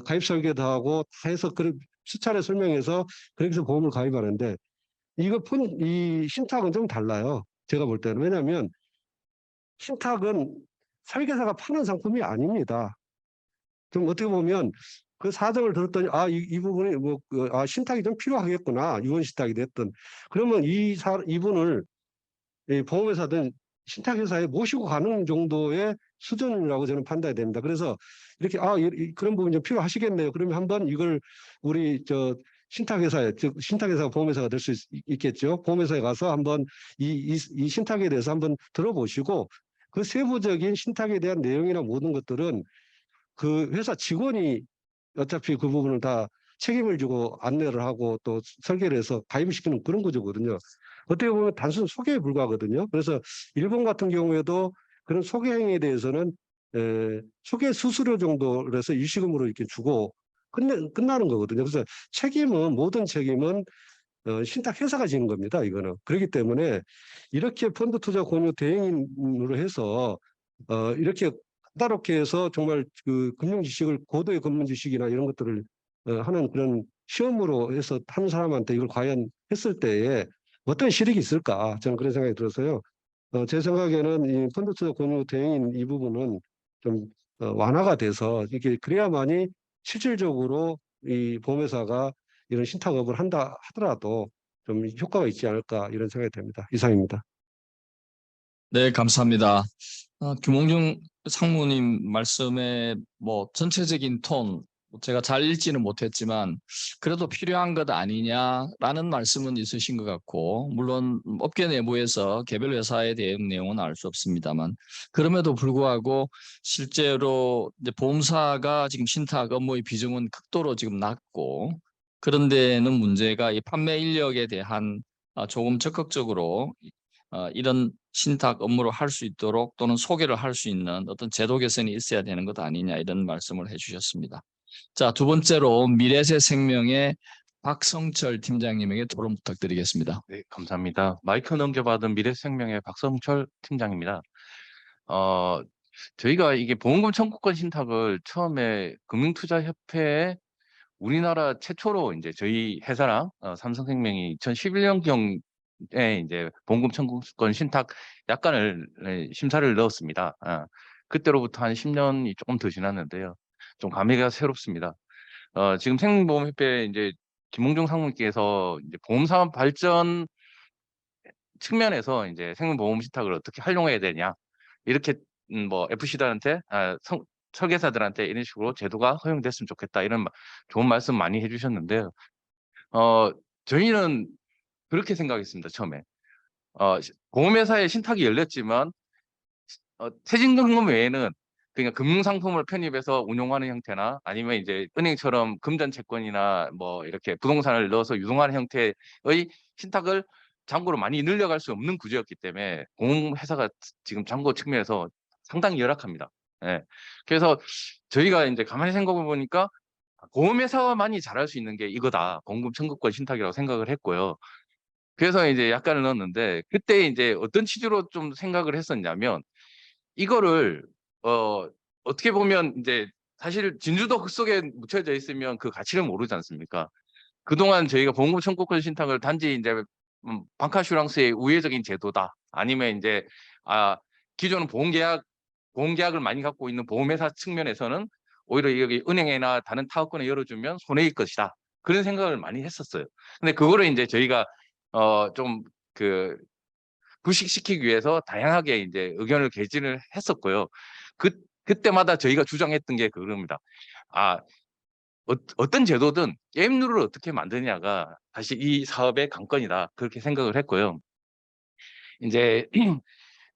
가입 설계도 하고 다 해서 수차례 설명해서 그렇게 해서 보험을 가입하는데, 이 신탁은 좀 달라요. 제가 볼 때는. 왜냐하면 신탁은 설계사가 파는 상품이 아닙니다. 좀 어떻게 보면 그 사정을 들었더니 이 부분이 신탁이 좀 필요하겠구나. 유언 신탁이 됐든. 그러면 이분을 보험회사든 신탁회사에 모시고 가는 정도의 수준이라고 저는 판단이 됩니다. 그래서 이렇게 그런 부분이 좀 필요하시겠네요. 그러면 한번 이걸 우리 신탁회사에, 즉 신탁회사가 보험회사가 될 수 있겠죠. 보험회사에 가서 한번 이 신탁에 대해서 한번 들어보시고, 그 세부적인 신탁에 대한 내용이나 모든 것들은 그 회사 직원이 어차피 그 부분을 다 책임을 지고 안내를 하고 또 설계를 해서 가입을 시키는 그런 구조거든요. 어떻게 보면 단순 소개에 불과하거든요. 그래서 일본 같은 경우에도 그런 소개 행위에 대해서는 소개 수수료 정도로 해서 일시금으로 이렇게 주고 끝나는 거거든요. 그래서 모든 책임은 신탁 회사가 지는 겁니다. 이거는. 그렇기 때문에 이렇게 펀드 투자 권유 대행인으로 해서 이렇게 까다롭게 해서 정말 그 금융 지식을, 고도의 금융 지식이나 이런 것들을 하는 그런 시험으로 해서 하는 사람한테 이걸 과연 했을 때에 어떤 실익이 있을까? 저는 그런 생각이 들어서요. 제 생각에는 이 펀드 투자 권유 대행인 이 부분은 좀 완화가 돼서 이게 그래야만이 실질적으로 이 보험회사가 이런 신탁업을 한다 하더라도 좀 효과가 있지 않을까 이런 생각이 듭니다. 이상입니다. 네, 감사합니다. 김홍중 상무님 말씀에 뭐 전체적인 톤, 제가 잘 읽지는 못했지만 그래도 필요한 것 아니냐라는 말씀은 있으신 것 같고, 물론 업계 내부에서 개별 회사에 대한 내용은 알 수 없습니다만, 그럼에도 불구하고 실제로 이제 보험사가 지금 신탁 업무의 비중은 극도로 지금 낮고, 그런 데는 문제가 이 판매 인력에 대한 조금 적극적으로 이런 신탁 업무를 할 수 있도록 또는 소개를 할 수 있는 어떤 제도 개선이 있어야 되는 것 아니냐, 이런 말씀을 해주셨습니다. 자, 두 번째로 미래세생명의 박성철 팀장님에게 토론 부탁드리겠습니다. 네, 감사합니다. 마이크 넘겨받은 미래생명의 박성철 팀장입니다. 어, 저희가 이게 보험금 청구권 신탁을 처음에 금융투자협회에 우리나라 최초로 이제 저희 회사랑 삼성생명이 2011년경에 이제 보험금 청구권 신탁 약관을 심사를 넣었습니다. 그때로부터 한 10년이 조금 더 지났는데요. 좀 감회가 새롭습니다. 지금 생명보험협회 이제 김홍중 상무님께서 이제 보험사업 발전 측면에서 이제 생명보험 신탁을 어떻게 활용해야 되냐, 이렇게 뭐 FC들한테 설계사들한테 이런 식으로 제도가 허용됐으면 좋겠다, 이런 좋은 말씀 많이 해주셨는데요. 저희는 그렇게 생각했습니다. 처음에 보험회사의 신탁이 열렸지만 퇴직연금 외에는 그러니까 금융상품을 편입해서 운용하는 형태나 아니면 이제 은행처럼 금전채권이나 뭐 이렇게 부동산을 넣어서 유동하는 형태의 신탁을 잔고로 많이 늘려갈 수 없는 구조였기 때문에 보험회사가 지금 잔고 측면에서 상당히 열악합니다. 예. 그래서 저희가 이제 가만히 생각해 보니까 보험회사만이 잘할 수 있는 게 이거다, 보험금 청구권 신탁이라고 생각을 했고요. 그래서 이제 약관을 넣었는데, 그때 이제 어떤 취지로 좀 생각을 했었냐면, 이거를 어떻게 보면 이제 사실 진주도 흙 속에 묻혀져 있으면 그 가치를 모르지 않습니까? 그동안 저희가 보험금 청구권 신탁을 단지 이제 방카슈랑스의 우회적인 제도다, 아니면 이제 기존은 보험계약을 많이 갖고 있는 보험회사 측면에서는 오히려 여기 은행이나 다른 타업권을 열어주면 손해일 것이다, 그런 생각을 많이 했었어요. 근데 그거를 이제 저희가 좀 부식시키기 위해서 다양하게 이제 의견을 개진을 했었고요. 그때마다 저희가 주장했던 게 그겁니다. 어떤 제도든 게임 룰을 어떻게 만드냐가 사실 이 사업의 관건이다, 그렇게 생각을 했고요. 이제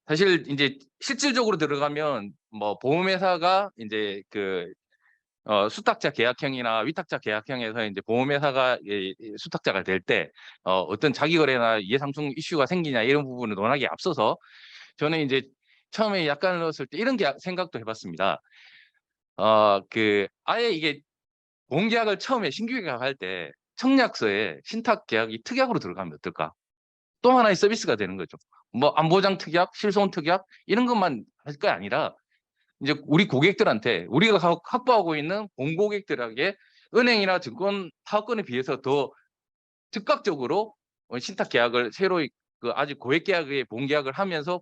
사실 이제 실질적으로 들어가면 뭐 보험회사가 이제 수탁자 계약형이나 위탁자 계약형에서 이제 보험회사가 수탁자가 될 때 어떤 자기거래나 이해상충 이슈가 생기냐, 이런 부분을 논하기에 앞서서 저는 이제 처음에 약관을 넣었을 때 이런 생각도 해봤습니다. 아예 이게 보험계약을 처음에 신규 계약할 때 청약서에 신탁 계약이 특약으로 들어가면 어떨까? 또 하나의 서비스가 되는 거죠. 뭐 안보장 특약, 실손 특약 이런 것만 할 게 아니라 이제 우리 고객들한테, 우리가 확보하고 있는 공고객들에게 은행이나 증권 타업권에 비해서 더 즉각적으로 신탁 계약을 새로 아직 고액 계약의 보험 계약을 하면서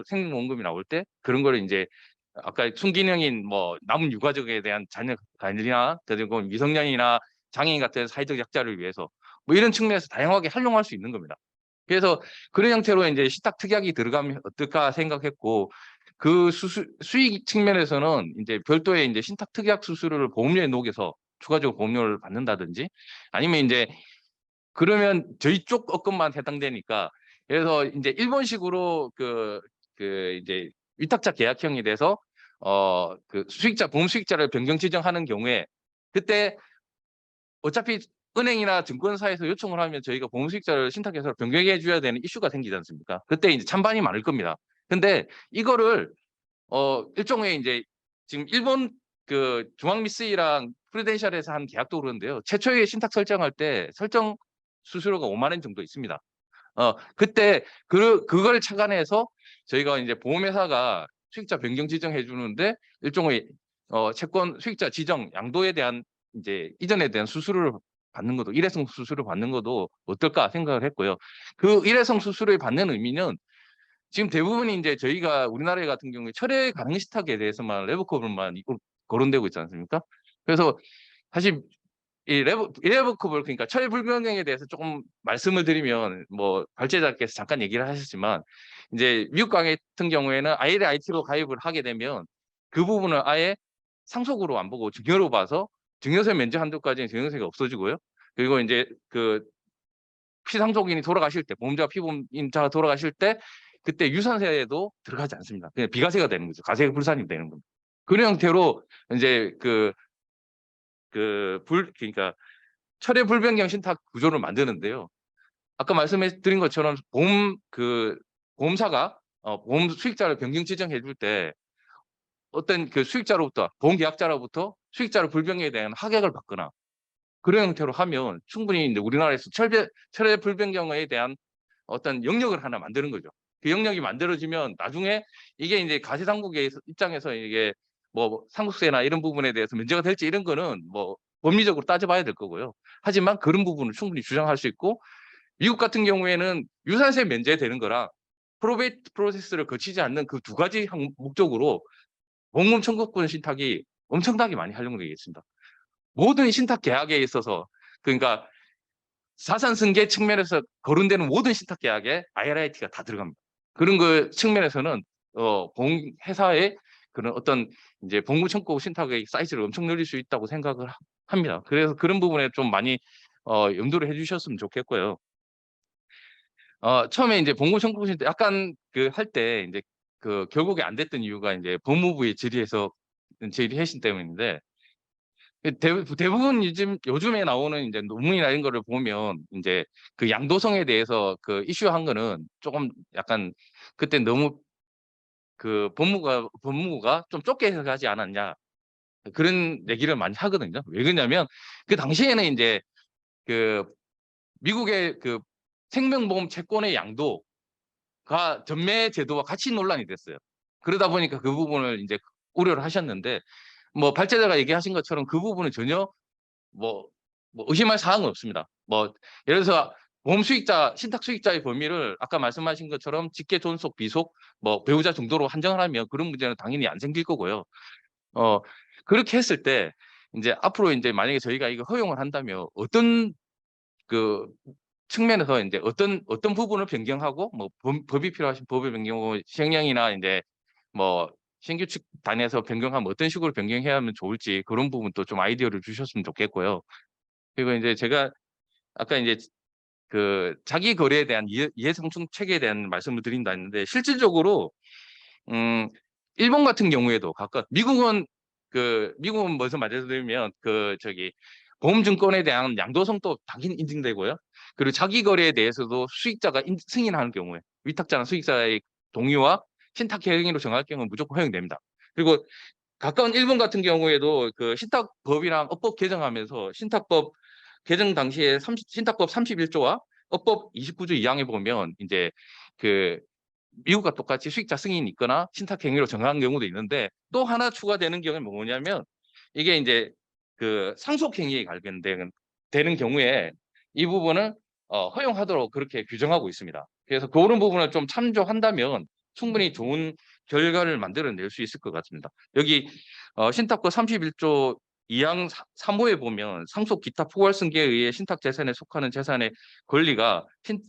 생명보험금이 나올 때 그런 거를 이제 아까 순기능인 뭐 남은 유가족에 대한 자녀 관리나 그리고 미성년이나 장애인 같은 사회적 약자를 위해서 뭐 이런 측면에서 다양하게 활용할 수 있는 겁니다. 그래서 그런 형태로 이제 신탁 특약이 들어가면 어떨까 생각했고, 그 수익 측면에서는 이제 별도의 이제 신탁 특약 수수료를 보험료에 녹여서 추가적으로 보험료를 받는다든지, 아니면 이제 그러면 저희 쪽 업금만 해당되니까, 그래서 이제 일본식으로 이제 위탁자 계약형이 돼서 보험 수익자를 변경 지정하는 경우에, 그때 어차피 은행이나 증권사에서 요청을 하면 저희가 보험 수익자를 신탁해서 변경해 줘야 되는 이슈가 생기지 않습니까? 그때 이제 찬반이 많을 겁니다. 근데 이거를 일종의 이제 지금 일본 중앙미쓰이랑 프루덴셜에서 한 계약도 그러는데요. 최초에 신탁 설정할 때 설정 수수료가 5만 원 정도 있습니다. 그때 그걸 착안해서 저희가 이제 보험회사가 수익자 변경 지정해 주는데 일종의 채권 수익자 지정 양도에 대한 이제 이전에 대한 수수료를 받는 것도, 일회성 수수료 받는 것도 어떨까 생각을 했고요. 그 일회성 수수료를 받는 의미는 지금 대부분이 이제 저희가 우리나라 같은 경우에 철회 가능 신탁에 대해서만 레버컵을만 거론되고 있지 않습니까? 그래서 사실 이 irrevocable 그러니까 처리 불변경에 대해서 조금 말씀을 드리면 뭐 발제자께서 잠깐 얘기를 하셨지만 이제 미국 같은 경우에는 ILIT로 가입을 하게 되면 그 부분을 아예 상속으로 안 보고 증여로 봐서 증여세 면제 한도까지는 증여세가 없어지고요. 그리고 이제 그 피상속인이 돌아가실 때 보험자가 피보험자가 돌아가실 때 그때 유산세에도 들어가지 않습니다. 그냥 비과세가 되는 거죠. 가세 불산이 되는 겁니다. 그런 형태로 이제 그러니까 철회 불변경 신탁 구조를 만드는데요. 아까 말씀드린 것처럼 보험사가 보험 수익자를 변경 지정해 줄 때 어떤 그 수익자로부터 보험 계약자로부터 수익자를 불변경에 대한 하객을 받거나 그런 형태로 하면 충분히 이제 우리나라에서 철회 불변경에 대한 어떤 영역을 하나 만드는 거죠. 그 영역이 만들어지면 나중에 이게 이제 가세당국의 입장에서 이게 뭐 상속세나 이런 부분에 대해서 문제가 될지 이런 거는 뭐 법리적으로 따져봐야 될 거고요. 하지만 그런 부분을 충분히 주장할 수 있고 미국 같은 경우에는 유산세 면제되는 거랑 프로베이트 프로세스를 거치지 않는 그 두 가지 목적으로 보험금 청구권 신탁이 엄청나게 많이 활용되어 있습니다. 모든 신탁 계약에 있어서 그러니까 자산 승계 측면에서 거론되는 모든 신탁 계약에 IRIT가 다 들어갑니다. 그런 그 측면에서는 보험회사의 그런 어떤 이제 보험금 청구 신탁의 사이즈를 엄청 늘릴 수 있다고 생각을 합니다. 그래서 그런 부분에 좀 많이 염두를 해주셨으면 좋겠고요. 처음에 이제 보험금 청구 신탁 약간 그 할 때 이제 그 결국에 안 됐던 이유가 이제 법무부의 질의해신 때문인데 대부분 요즘에 나오는 이제 논문이나 이런 거를 보면 이제 그 양도성에 대해서 그 이슈한 거는 조금 약간 그때 너무 그 법무부가 좀 좁게 해석하지 않았냐 그런 얘기를 많이 하거든요. 왜 그러냐면 그 당시에는 이제 그 미국의 그 생명보험 채권의 양도가 전매 제도와 같이 논란이 됐어요. 그러다 보니까 그 부분을 이제 우려를 하셨는데 뭐 발제자가 얘기하신 것처럼 그 부분은 전혀 뭐 의심할 사항은 없습니다. 뭐 예를 들어서 보험 수익자, 신탁 수익자의 범위를 아까 말씀하신 것처럼 직계 존속, 비속, 뭐 배우자 정도로 한정을 하면 그런 문제는 당연히 안 생길 거고요. 그렇게 했을 때 이제 앞으로 이제 만약에 저희가 이거 허용을 한다면 어떤 그 측면에서 이제 어떤 부분을 변경하고 뭐 법이 필요하신 법의 변경, 시행령이나 이제 뭐 신규칙 단에서 변경하면 어떤 식으로 변경해야 하면 좋을지 그런 부분도 좀 아이디어를 주셨으면 좋겠고요. 그리고 이제 제가 아까 이제 그 자기 거래에 대한 이해상충 체계에 대한 말씀을 드린다 했는데 실질적으로 일본 같은 경우에도 미국은 먼저 말씀드리면 보험증권에 대한 양도성도 당연히 인증되고요. 그리고 자기 거래에 대해서도 수익자가 승인하는 경우에 위탁자나 수익자의 동의와 신탁 행위로 정할 경우는 무조건 허용됩니다. 그리고 가까운 일본 같은 경우에도 그 신탁법이랑 업법 개정하면서 신탁법 개정 당시에 신탁법 31조와 업법 29조 2항에 보면 이제 그 미국과 똑같이 수익자 승인이 있거나 신탁 행위로 정한 경우도 있는데 또 하나 추가되는 경우는 뭐냐면 이게 이제 그 상속 행위에 관련된 되는 경우에 이 부분을 허용하도록 그렇게 규정하고 있습니다. 그래서 그런 부분을 좀 참조한다면 충분히 좋은 결과를 만들어낼 수 있을 것 같습니다. 여기 신탁법 31조 2항 3호에 보면 상속 기타 포괄 승계에 의해 신탁 재산에 속하는 재산의 권리가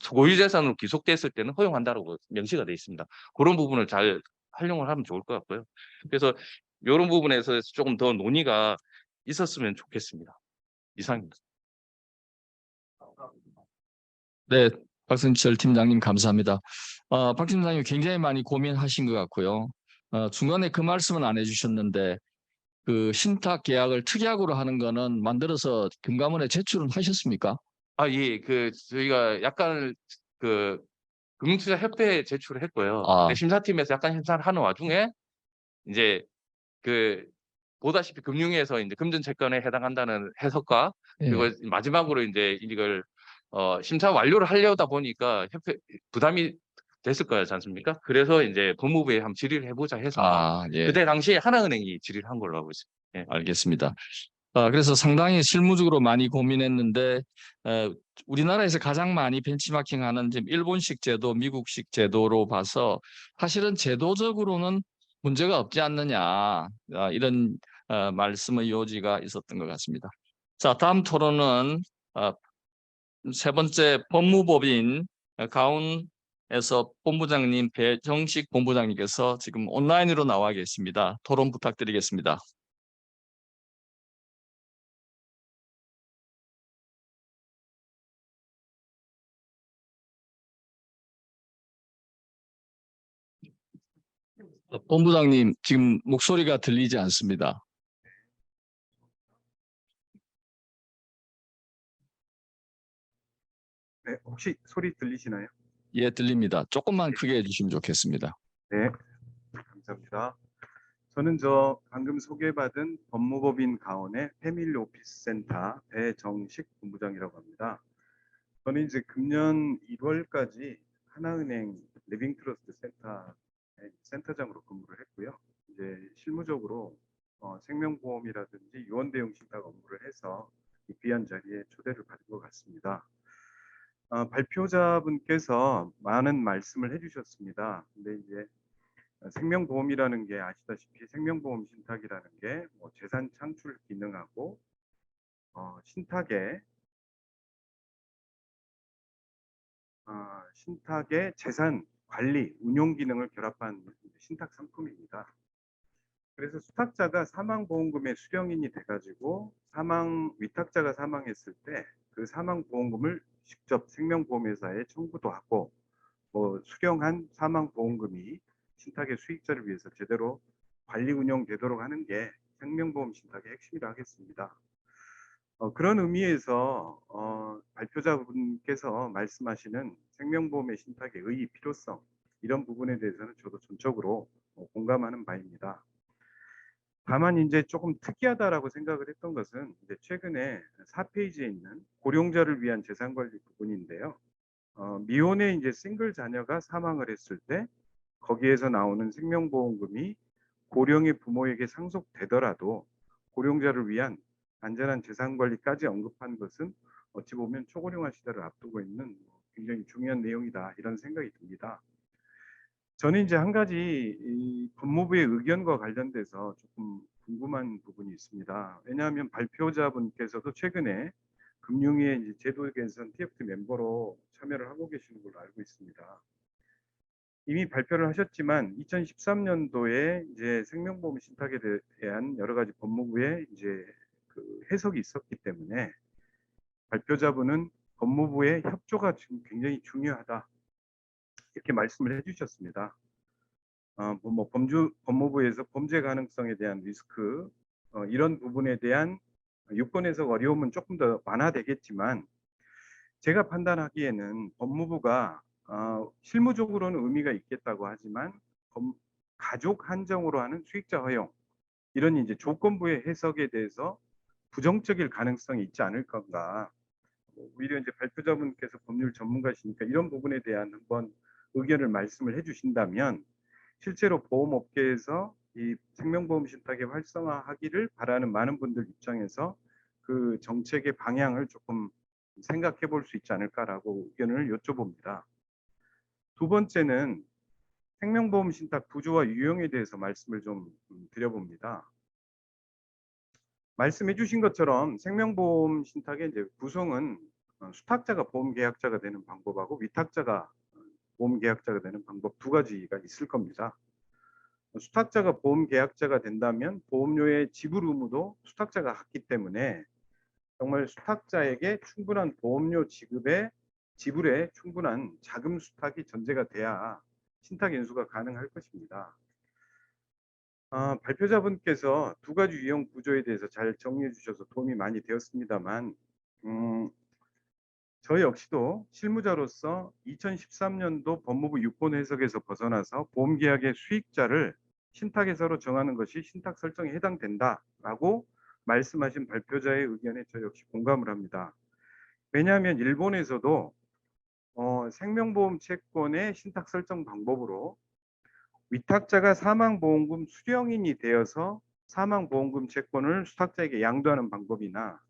고유 재산으로 귀속됐을 때는 허용한다라고 명시가 되어 있습니다. 그런 부분을 잘 활용을 하면 좋을 것 같고요. 그래서 이런 부분에서 조금 더 논의가 있었으면 좋겠습니다. 이상입니다. 네, 박승철 팀장님 감사합니다. 박 팀장님 굉장히 많이 고민하신 것 같고요. 중간에 그 말씀은 안 해주셨는데 그 신탁 계약을 특약으로 하는 거는 만들어서 금감원에 제출은 하셨습니까? 예, 저희가 약간 금융투자협회에 제출을 했고요. 아, 근데 심사팀에서 약간 심사를 하는 와중에 이제 보다시피 금융위에서 이제 금전채권에 해당한다는 해석과 그리고 예. 마지막으로 이제 이걸 심사 완료를 하려다 보니까 협회 부담이 됐을 거지 않습니까? 그래서 이제 법무부에 한번 질의를 해보자 해서 예, 그때 당시에 하나은행이 질의를 한 걸로 알고 있습니다. 예. 알겠습니다. 그래서 상당히 실무적으로 많이 고민했는데 우리나라에서 가장 많이 벤치마킹하는 지금 일본식 제도, 미국식 제도로 봐서 사실은 제도적으로는 문제가 없지 않느냐 이런 말씀의 요지가 있었던 것 같습니다. 자, 다음 토론은 세 번째 법무법인 가운에서 본부장님 배정식 본부장님께서 지금 온라인으로 나와 계십니다. 토론 부탁드리겠습니다. 본부장님, 지금 목소리가 들리지 않습니다. 네, 혹시 소리 들리시나요? 예, 들립니다. 조금만 크게 해주시면 좋겠습니다. 네, 감사합니다. 저는 방금 소개받은 법무법인 가온의 패밀리 오피스 센터 배정식 본부장이라고 합니다. 저는 이제 금년 1월까지 하나은행 리빙트러스트 센터장으로 근무를 했고요. 이제 실무적으로 생명보험이라든지 유언대용 신탁 업무를 해서 이 귀한 자리에 초대를 받은 것 같습니다. 발표자분께서 많은 말씀을 해주셨습니다. 근데 이제 생명보험이라는 게 아시다시피 생명보험 신탁이라는 게 재산 창출 기능하고 신탁의 재산 관리, 운용 기능을 결합한 신탁 상품입니다. 그래서 수탁자가 사망보험금의 수령인이 돼가지고 위탁자가 사망했을 때 그 사망보험금을 직접 생명보험회사에 청구도 하고 수령한 사망보험금이 신탁의 수익자를 위해서 제대로 관리 운영되도록 하는 게 생명보험 신탁의 핵심이라 하겠습니다. 그런 의미에서 발표자분께서 말씀하시는 생명보험의 신탁의 의의, 필요성 이런 부분에 대해서는 저도 전적으로 공감하는 바입니다. 다만 이제 조금 특이하다라고 생각을 했던 것은 이제 최근에 4페이지에 있는 고령자를 위한 재산관리 부분인데요. 미혼의 이제 싱글 자녀가 사망을 했을 때 거기에서 나오는 생명보험금이 고령의 부모에게 상속되더라도 고령자를 위한 안전한 재산관리까지 언급한 것은 어찌 보면 초고령화 시대를 앞두고 있는 굉장히 중요한 내용이다 이런 생각이 듭니다. 저는 이제 한 가지 이 법무부의 의견과 관련돼서 조금 궁금한 부분이 있습니다. 왜냐하면 발표자분께서도 최근에 금융위의 이제 제도 개선 TFT 멤버로 참여를 하고 계시는 걸로 알고 있습니다. 이미 발표를 하셨지만 2013년도에 이제 생명보험 신탁에 대한 여러 가지 법무부의 이제 그 해석이 있었기 때문에 발표자분은 법무부의 협조가 지금 굉장히 중요하다 이렇게 말씀을 해주셨습니다. 법무부에서 범죄 가능성에 대한 리스크 이런 부분에 대한 유권 해석 어려움은 조금 더 완화되겠지만 제가 판단하기에는 법무부가 실무적으로는 의미가 있겠다고 하지만 가족 한정으로 하는 수익자 허용 이런 이제 조건부의 해석에 대해서 부정적일 가능성이 있지 않을 건가. 오히려 이제 발표자분께서 법률 전문가시니까 이런 부분에 대한 한번 의견을 말씀을 해주신다면 실제로 보험업계에서 이 생명보험 신탁의 활성화하기를 바라는 많은 분들 입장에서 그 정책의 방향을 조금 생각해 볼 수 있지 않을까라고 의견을 여쭤봅니다. 두 번째는 생명보험 신탁 구조와 유형에 대해서 말씀을 좀 드려봅니다. 말씀해 주신 것처럼 생명보험 신탁의 이제 구성은 수탁자가 보험계약자가 되는 방법하고 위탁자가 보험계약자가 되는 방법 두 가지가 있을 겁니다. 수탁자가 보험계약자가 된다면 보험료의 지불 의무도 수탁자가 갖기 때문에 정말 수탁자에게 충분한 보험료 지불에 충분한 자금 수탁이 전제가 돼야 신탁 인수가 가능할 것입니다. 발표자분께서 두 가지 유형 구조에 대해서 잘 정리해 주셔서 도움이 많이 되었습니다만 저 역시도 실무자로서 2013년도 법무부 유권 해석에서 벗어나서 보험계약의 수익자를 신탁에서로 정하는 것이 신탁 설정에 해당된다라고 말씀하신 발표자의 의견에 저 역시 공감을 합니다. 왜냐하면 일본에서도 생명보험 채권의 신탁 설정 방법으로 위탁자가 사망보험금 수령인이 되어서 사망보험금 채권을 수탁자에게 양도하는 방법이나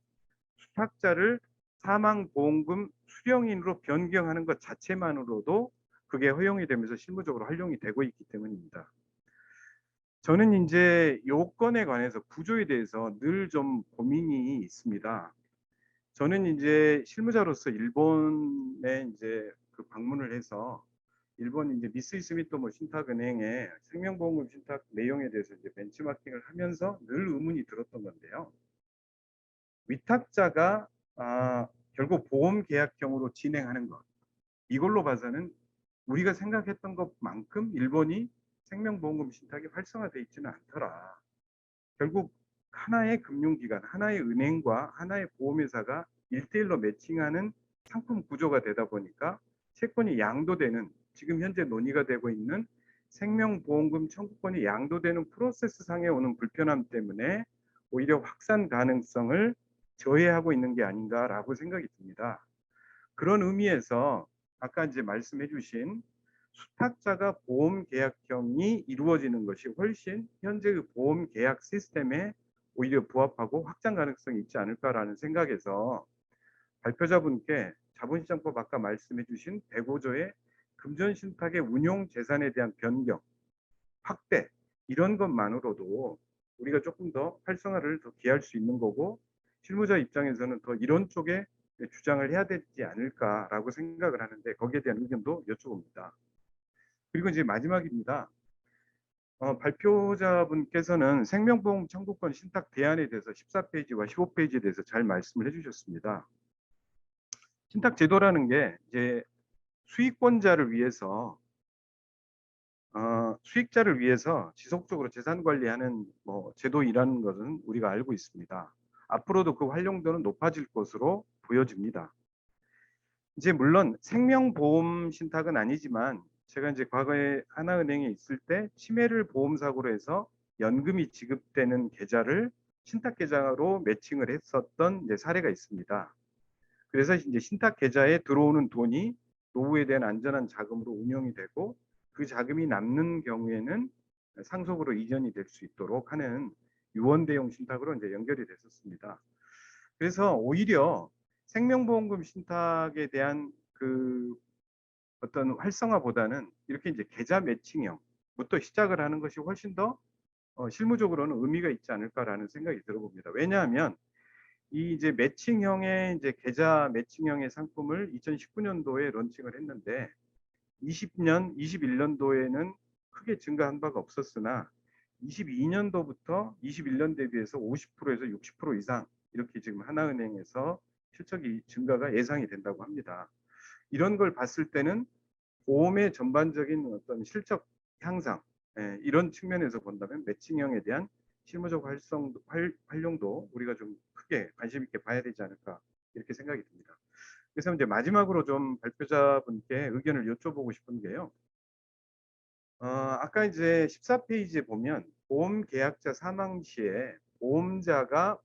수탁자를 사망보험금 수령인으로 변경하는 것 자체만으로도 그게 허용이 되면서 실무적으로 활용이 되고 있기 때문입니다. 저는 이제 요건에 관해서 구조에 대해서 늘 좀 고민이 있습니다. 저는 이제 실무자로서 일본에 이제 그 방문을 해서 일본 이제 미쓰이 스미토모 신탁은행의 생명보험금 신탁 내용에 대해서 이제 벤치마킹을 하면서 늘 의문이 들었던 건데요. 위탁자가 결국 보험 계약형으로 진행하는 것, 이걸로 봐서는 우리가 생각했던 것만큼 일본이 생명보험금 신탁이 활성화되어 있지는 않더라. 결국 하나의 금융기관, 하나의 은행과 하나의 보험회사가 1대1로 매칭하는 상품 구조가 되다 보니까 채권이 양도되는, 지금 현재 논의가 되고 있는 생명보험금 청구권이 양도되는 프로세스 상에 오는 불편함 때문에 오히려 확산 가능성을 저해하고 있는 게 아닌가라고 생각이 듭니다. 그런 의미에서 아까 이제 말씀해 주신 수탁자가 보험 계약형이 이루어지는 것이 훨씬 현재의 보험 계약 시스템에 오히려 부합하고 확장 가능성이 있지 않을까라는 생각에서 발표자분께 자본시장법 아까 말씀해 주신 105조의 금전신탁의 운용 재산에 대한 변경, 확대, 이런 것만으로도 우리가 조금 더 활성화를 더 기할 수 있는 거고, 실무자 입장에서는 더 이런 쪽에 주장을 해야 되지 않을까라고 생각을 하는데, 거기에 대한 의견도 여쭤봅니다. 그리고 이제 마지막입니다. 발표자분께서는 생명보험 청구권 신탁 대안에 대해서 14페이지와 15페이지에 대해서 잘 말씀을 해주셨습니다. 신탁 제도라는 게 이제 수익권자를 위해서 수익자를 위해서 지속적으로 재산 관리하는 제도이라는 것은 우리가 알고 있습니다. 앞으로도 그 활용도는 높아질 것으로 보여집니다. 이제 물론 생명보험 신탁은 아니지만 제가 이제 과거에 하나은행에 있을 때 치매를 보험사고로 해서 연금이 지급되는 계좌를 신탁 계좌로 매칭을 했었던 이제 사례가 있습니다. 그래서 이제 신탁 계좌에 들어오는 돈이 노후에 대한 안전한 자금으로 운영이 되고, 그 자금이 남는 경우에는 상속으로 이전이 될 수 있도록 하는 유언대용 신탁으로 이제 연결이 됐었습니다. 그래서 오히려 생명보험금 신탁에 대한 그 어떤 활성화보다는 이렇게 이제 계좌 매칭형부터 시작을 하는 것이 훨씬 더 실무적으로는 의미가 있지 않을까라는 생각이 들어봅니다. 왜냐하면 이 이제 매칭형의 이제 계좌 매칭형의 상품을 2019년도에 론칭을 했는데 20년, 21년도에는 크게 증가한 바가 없었으나 22년도부터 21년 대비해서 50%에서 60% 이상 이렇게 지금 하나은행에서 실적이 증가가 예상이 된다고 합니다. 이런 걸 봤을 때는 보험의 전반적인 어떤 실적 향상, 이런 측면에서 본다면 매칭형에 대한 실무적 활용도 우리가 좀 크게 관심 있게 봐야 되지 않을까 이렇게 생각이 듭니다. 그래서 이제 마지막으로 좀 발표자분께 의견을 여쭤보고 싶은 게요. 아까 이제 14페이지에 보면 보험 계약자 사망 시에 보험사가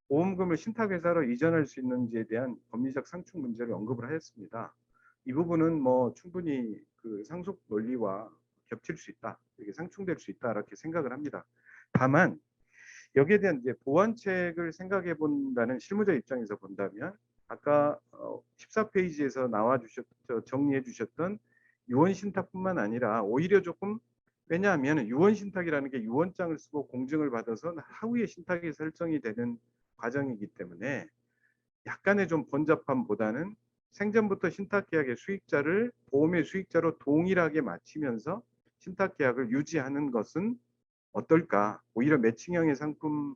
보험금을 신탁회사로 이전할 수 있는지에 대한 법리적 상충 문제를 언급을 하였습니다. 이 부분은 뭐 충분히 그 상속 논리와 겹칠 수 있다, 이게 상충될 수 있다 이렇게 생각을 합니다. 다만 여기에 대한 이제 보완책을 생각해 본다는 실무자 입장에서 본다면 아까 14페이지에서 정리해 주셨던 유언 신탁뿐만 아니라 오히려 조금, 왜냐하면 유언 신탁이라는 게 유언장을 쓰고 공증을 받아서 하후에 신탁이 설정이 되는 과정이기 때문에 약간의 좀 번잡함보다는 생전부터 신탁계약의 수익자를 보험의 수익자로 동일하게 맞추면서 신탁계약을 유지하는 것은 어떨까? 오히려 매칭형의 상품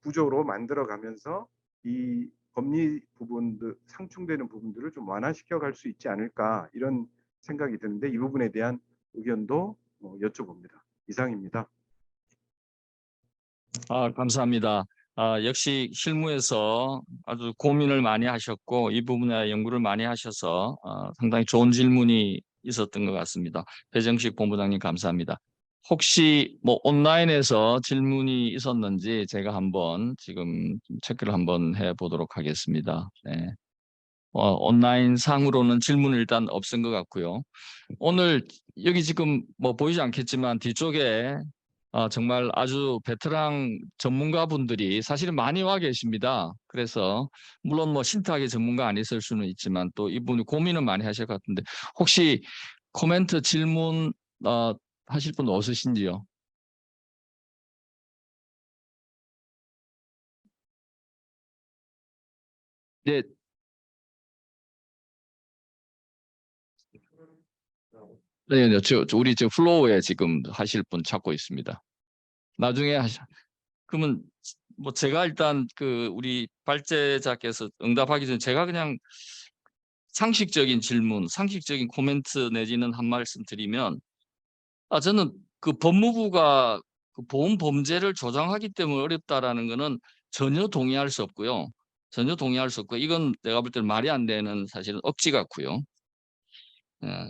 구조로 만들어가면서 이 법리 부분들, 상충되는 부분들을 좀 완화시켜 갈 수 있지 않을까, 이런 생각이 드는데 이 부분에 대한 의견도 여쭤봅니다. 이상입니다. 감사합니다. 역시 실무에서 아주 고민을 많이 하셨고 이 부분에 연구를 많이 하셔서 상당히 좋은 질문이 있었던 것 같습니다. 배정식 본부장님 감사합니다. 혹시 뭐 온라인에서 질문이 있었는지 제가 한번 지금 체크를 한번 해보도록 하겠습니다. 네. 온라인 상으로는 질문은 일단 없은 것 같고요. 오늘 여기 지금 뭐 보이지 않겠지만 뒤쪽에 정말 아주 베테랑 전문가분들이 사실은 많이 와 계십니다. 그래서 물론 뭐 신탁의 전문가 아니실 수는 있지만 또 이분이 고민은 많이 하실 것 같은데 혹시 코멘트 질문 하실 분 없으신지요? 네. 네, 우리 플로우에 지금 하실 분 찾고 있습니다. 나중에 그러면 뭐 제가 일단 우리 발제자께서 응답하기 전에 제가 그냥 상식적인 질문, 상식적인 코멘트 내지는 한 말씀 드리면, 저는 법무부가 보험 범죄를 조장하기 때문에 어렵다라는 거는 전혀 동의할 수 없고요. 전혀 동의할 수 없고, 이건 내가 볼 때는 말이 안 되는 사실은 억지 같고요.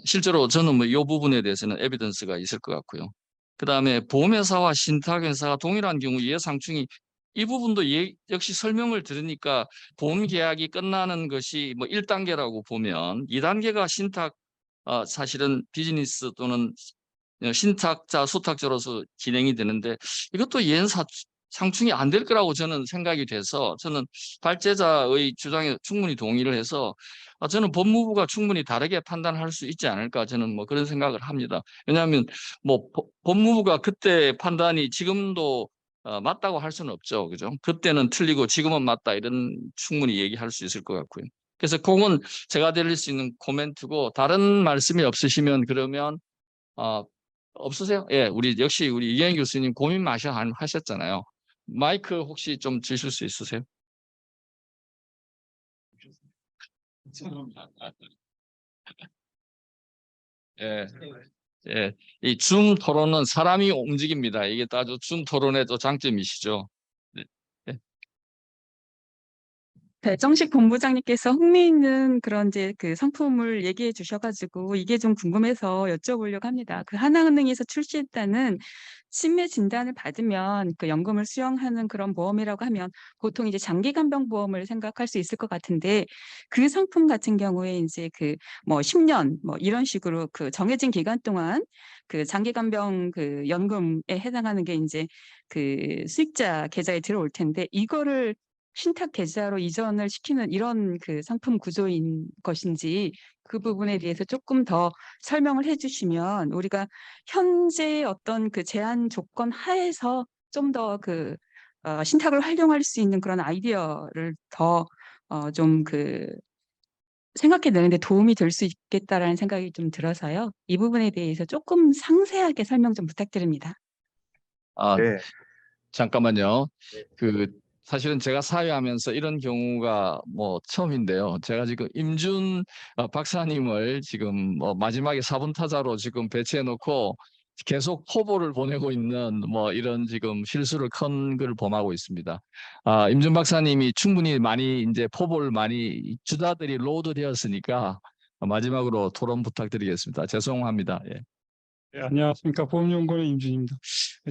실제로 저는 뭐 이 부분에 대해서는 에비던스가 있을 것 같고요. 그 다음에 보험회사와 신탁회사가 동일한 경우 이해상충이 이 부분도 역시 설명을 들으니까 보험계약이 끝나는 것이 뭐 1단계라고 보면 2단계가 신탁 사실은 비즈니스 또는 신탁자, 수탁자로서 진행이 되는데 이것도 이해상충이 안 될 거라고 저는 생각이 돼서 저는 발제자의 주장에 충분히 동의를 해서 저는 법무부가 충분히 다르게 판단할 수 있지 않을까 저는 뭐 그런 생각을 합니다. 왜냐하면 뭐 법무부가 그때 판단이 지금도 맞다고 할 수는 없죠. 그죠? 그때는 틀리고 지금은 맞다 이런 충분히 얘기할 수 있을 것 같고요. 그래서 그건 제가 드릴 수 있는 코멘트고 다른 말씀이 없으시면 그러면 없으세요? 예, 역시 우리 이현 교수님 고민 하셨잖아요. 마이크 혹시 좀 주실 수 있으세요? 예, 예. 이 줌 토론은 사람이 움직입니다. 이게 아주 줌 토론의 또 장점이시죠. 네. 예. 배정식 본부장님께서 흥미있는 그런 이제 그 상품을 얘기해 주셔가지고 이게 좀 궁금해서 여쭤보려고 합니다. 그 하나은행에서 출시했다는 치매 진단을 받으면 그 연금을 수령하는 그런 보험이라고 하면 보통 이제 장기간병 보험을 생각할 수 있을 것 같은데 그 상품 같은 경우에 이제 그 뭐 10년 뭐 이런 식으로 그 정해진 기간 동안 그 장기간병 그 연금에 해당하는 게 이제 그 수익자 계좌에 들어올 텐데 이거를 신탁 계좌로 이전을 시키는 이런 그 상품 구조인 것인지 그 부분에 대해서 조금 더 설명을 해주시면 우리가 현재 어떤 그 제한 조건 하에서 좀 더 그 신탁을 활용할 수 있는 그런 아이디어를 더 좀 그 생각해 내는데 도움이 될 수 있겠다라는 생각이 좀 들어서요. 이 부분에 대해서 조금 상세하게 설명 좀 부탁드립니다. 네. 잠깐만요. 네. 사실은 제가 사회하면서 이런 경우가 뭐 처음인데요. 제가 지금 임준 박사님을 지금 뭐 마지막에 4분 타자로 지금 배치해 놓고 계속 포보를 보내고 있는 뭐 이런 지금 실수를 큰 걸 범하고 있습니다. 임준 박사님이 충분히 많이 이제 포보를 많이 주자들이 로드 되었으니까 마지막으로 토론 부탁드리겠습니다. 죄송합니다. 예. 네, 안녕하십니까. 보험연구원의 임준입니다.